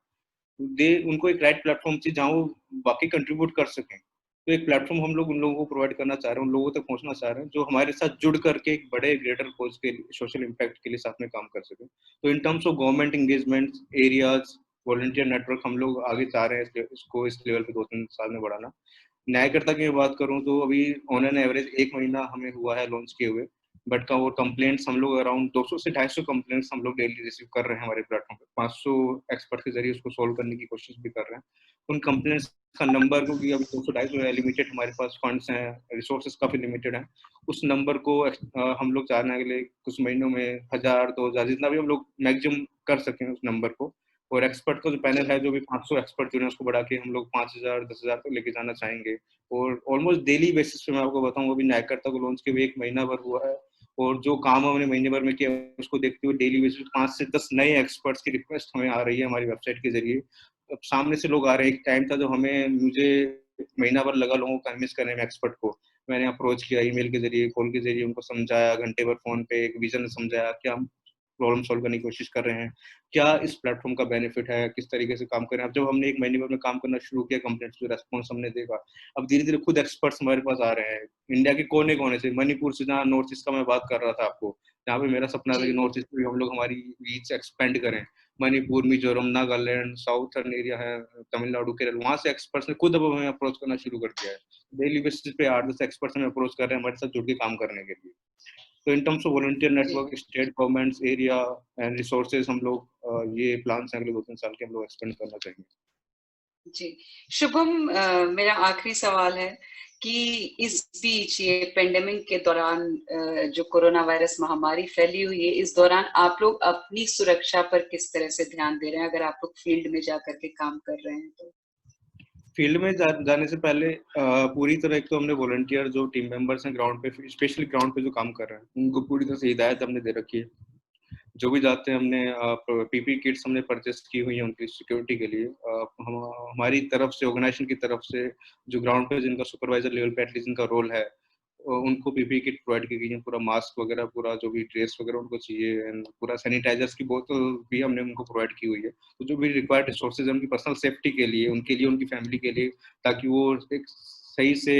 दे उनको एक राइट प्लेटफॉर्म चाहिए जहाँ वो बाकी कंट्रीब्यूट कर सकें। तो एक प्लेटफॉर्म हम लोग उन लोगों को प्रोवाइड करना चाह रहे हैं, उन लोगों तक पहुंचना चाह रहे हैं जो हमारे साथ जुड़ करके एक बड़े ग्रेटर कोज के सोशल इम्पैक्ट के लिए साथ में काम कर सकें। तो in terms of government engagement areas, volunteer network हम लोग आगे चाह रहे हैं इसको इस लेवल पे 2-3 साल में बढ़ाना। न्यायकर्ता की मैं बात करूँ तो अभी ऑन एन एवरेज 1 महीना हमें हुआ है लॉन्च किए हुए, बट का वो कंप्लेंट्स हम लोग अराउंड 200 से 250 कंप्लेंट्स हम लोग डेली रिसीव कर रहे हैं हमारे प्लेटफॉर्म पे। 500 एक्सपर्ट के ज़रिए उसको सॉल्व करने की कोशिश भी कर रहे हैं। उन कंप्लेंट्स का नंबर, क्योंकि अभी 200-250 है, लिमिटेड हमारे पास फंड्स हैं, रिसोर्सेज काफ़ी लिमिटेड हैं। उस नंबर को हम लोग चाहने के लिए कुछ महीनों में 1000, 2000 जितना भी हम लोग मैक्सिमम कर सकें उस नंबर को, और एक्सपर्ट का जो जी पैनल है, जो भी 500 एक्सपर्ट जुड़े हैं, उसको बढ़ा के हम लोग 5000, 10,000 तक लेके जाना चाहेंगे। और ऑलमोस्ट डेली बेसिस पे मैं आपको बताऊँ, अभी न्यायकर्ता को लॉन्च किए हुए 1 महीना भर हुआ है, और जो काम हमने महीने भर में किया उसको देखते हुए डेली बेसिस पे 5 से 10 नए एक्सपर्ट्स की रिक्वेस्ट हमें आ रही है हमारी वेबसाइट के ज़रिए। अब सामने से लोग आ रहे हैं। एक टाइम था जो मुझे महीना भर लगा लोगों को कन्विंस करने में एक्सपर्ट को। मैंने अप्रोच किया ईमेल के ज़रिए, कॉल के ज़रिए उनको समझाया, घंटे भर फ़ोन पे एक विज़न समझाया कि हम प्रॉब्लम सॉल्व करने की कोशिश कर रहे हैं। क्या इस प्लेटफ़ॉर्म का बेनिफिट है? किस तरीके से काम कर रहे हैं? अब जब हमने 1 महीने भर में काम करना शुरू किया, कंप्लेंट्स पे रिस्पॉन्स हमने देखा, अब धीरे-धीरे खुद एक्सपर्ट्स हमारे पास आ रहे हैं। इंडिया के कोने-कोने से, मणिपुर से, जहाँ नॉर्थ ईस्ट का मैं बात कर रहा था आपको, जहाँ पे मेरा सपना था जी कि नॉर्थ ईस्ट में हम लोग हमारी रीच एक्सपेंड करें। मणिपुर, मिज़ोरम, नागालैंड, साउथर्न एरिया है, तमिलनाडु, केरल, वहाँ से एक्सपर्ट्स ने खुद अब हमें अप्रोच करना शुरू कर दिया है। डेली बेसिस पे 8-10 एक्सपर्ट्स हमें अप्रोच कर रहे हैं हमारे साथ जुड़ के काम करने के लिए। तो in terms of volunteer G network, state governments, area and resources, हम लोग ये प्लान्स हैं अगले 2-3 साल के हम लोग एक्सपेंड करना चाहेंगे। जी शुभम, मेरा आखिरी सवाल है कि इस बीच ये पेंडेमिक के दौरान जो कोरोना वायरस महामारी फैली हुई है, इस दौरान आप लोग अपनी सुरक्षा पर किस तरह से ध्यान दे रहे हैं, अगर आप लोग फील्ड में जा करके काम कर रहे हैं तो? फील्ड में जाने से पहले पूरी तरह, एक तो हमने वॉलंटियर जो टीम मेंबर्स हैं ग्राउंड पे, स्पेशली ग्राउंड पे जो काम कर रहे हैं, उनको पूरी तरह से हिदायत हमने दे रखी है। जो भी जाते हैं, हमने पीपी किट्स हमने परचेस की हुई है उनकी सिक्योरिटी के लिए। हमारी तरफ से, ऑर्गेनाइजेशन की तरफ से, जो ग्राउंड पे जिनका सुपरवाइजर लेवल पे एटलीस्ट जिनका रोल है, उनको पीपी किट प्रोवाइड की गई है। पूरा मास्क वगैरह, पूरा जो भी ड्रेस वगैरह उनको चाहिए, एंड पूरा सैनिटाइजर्स की बोतल भी हमने उनको प्रोवाइड की हुई है। तो जो भी रिक्वायर्ड रिसोर्सेज है उनकी पर्सनल सेफ्टी के लिए, उनके लिए, उनकी फैमिली के लिए, ताकि वो एक सही से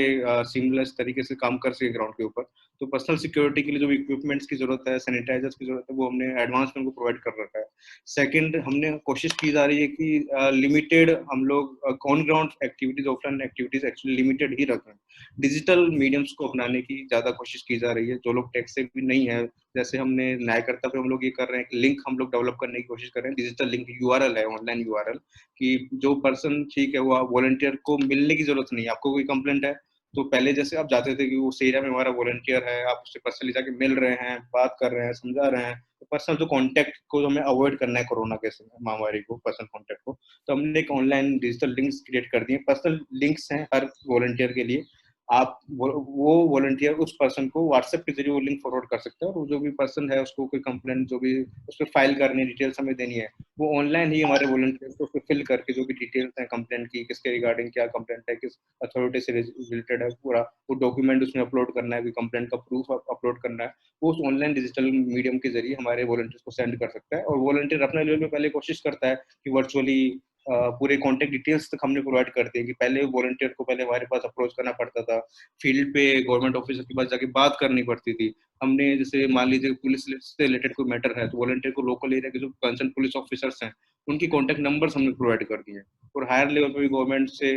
सीमलेस तरीके से काम कर सके ग्राउंड के ऊपर। तो पर्सनल सिक्योरिटी के लिए जो भी इक्विपमेंट्स की जरूरत है, सैनिटाइजर्स की जरूरत है, वो हमने एडवांस में उनको प्रोवाइड कर रखा है। सेकंड, हमने कोशिश की जा रही है कि लिमिटेड हम लोग on ground activities, offline activities actually limited ही रखें। डिजिटल मीडियम्स को अपनाने की ज्यादा कोशिश की जा रही है। जो लोग टेक से भी नहीं है, जैसे हमने न्यायकर्ता पे हम लोग ये कर रहे हैं, एक लिंक हम लोग डेवलप करने की कोशिश कर रहे हैं। डिजिटल लिंक यूआरएल है, ऑनलाइन यूआरएल, कि जो पर्सन, ठीक है, वो वॉलंटियर को मिलने की जरूरत नहीं है। आपको कोई कंप्लेंट है तो पहले जैसे आप जाते थे कि उस एरिया में हमारा वॉलंटियर है, आप उससे पर्सनली जाके मिल रहे हैं, बात कर रहे हैं, समझा रहे हैं। तो पर्सनल जो कांटेक्ट को हमें अवॉइड करना है कोरोना के समय, महामारी को, पर्सनल कांटेक्ट को, तो हमने एक ऑनलाइन डिजिटल लिंक्स क्रिएट कर दिए। पर्सनल लिंक्स हैं हर वॉलंटियर के लिए। आप वो वॉलंटियर उस पर्सन को व्हाट्सएप के जरिए वो लिंक फॉरवर्ड कर सकते हैं, और जो भी पर्सन है उसको कोई कंप्लेंट, जो भी उस पर फाइल करनी है, डिटेल्स हमें देनी है, वो ऑनलाइन ही हमारे वॉलंटियर्स को फिल करके, जो भी डिटेल्स हैं कंप्लेंट की, किसके रिगार्डिंग क्या कंप्लेंट है, किस अथॉरिटी से रिलेटेड है, पूरा वो डॉक्यूमेंट उसमें अपलोड करना है, कंप्लेंट का प्रूफ अपलोड करना है, वो उस ऑनलाइन डिजिटल मीडियम के जरिए हमारे वॉलंटियर्स को सेंड कर सकता है। और वॉलंटियर अपने लेवल पे पहले कोशिश करता है कि वर्चुअली पूरे कॉन्टेक्ट डिटेल्स तक हमने प्रोवाइड कर दिए, कि पहले वॉलंटियर को पहले हमारे पास अप्रोच करना पड़ता था, फील्ड पे गवर्नमेंट ऑफिसर के पास जाके बात करनी पड़ती थी। हमने, जैसे मान लीजिए पुलिस से रिलेटेड कोई मैटर है, तो वॉलंटियर को लोकल एरिया के जो कंसर्न पुलिस ऑफिसर्स हैं, उनकी कॉन्टैक्ट नंबर्स हमने प्रोवाइड कर दिए हैं। और हायर लेवल पे भी गवर्नमेंट से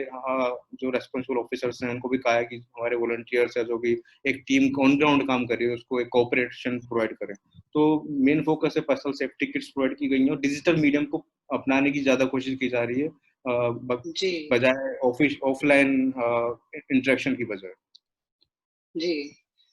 जो रेस्पॉन्सिबल ऑफिसर्स हैं, उनको भी कहा है कि हमारे वॉलंटियर्स है, जो भी एक टीम ऑन ग्राउंड काम कर रही है, उसको एक कोऑपरेशन प्रोवाइड करें। तो मेन फोकस है पर्सनल सेफ्टी किट्स प्रोवाइड की गई है, और डिजिटल मीडियम को अपनाने की ज्यादा कोशिश की जा रही है, जी बजाय ऑफलाइन इंटरेक्शन की बजाय। जी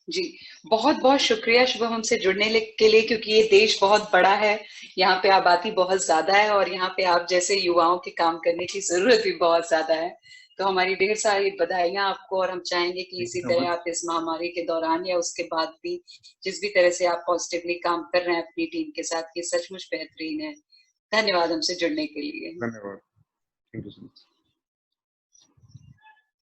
जी, बहुत बहुत शुक्रिया शुभम हमसे के लिए, क्योंकि ये देश बहुत बड़ा है, यहाँ पे आबादी बहुत ज्यादा है, और यहाँ पे आप जैसे युवाओं के काम करने की जरूरत भी बहुत ज्यादा है। तो हमारी ढेर सारी बधाइयां आपको, और हम चाहेंगे कि थैंक इसी यू सो तरह मच। आप इस महामारी के दौरान या उसके बाद भी जिस भी तरह से आप पॉजिटिवली काम कर रहे हैं अपनी टीम के साथ, ये सचमुच बेहतरीन है। धन्यवाद हमसे जुड़ने के लिए। धन्यवाद। Thank you so much.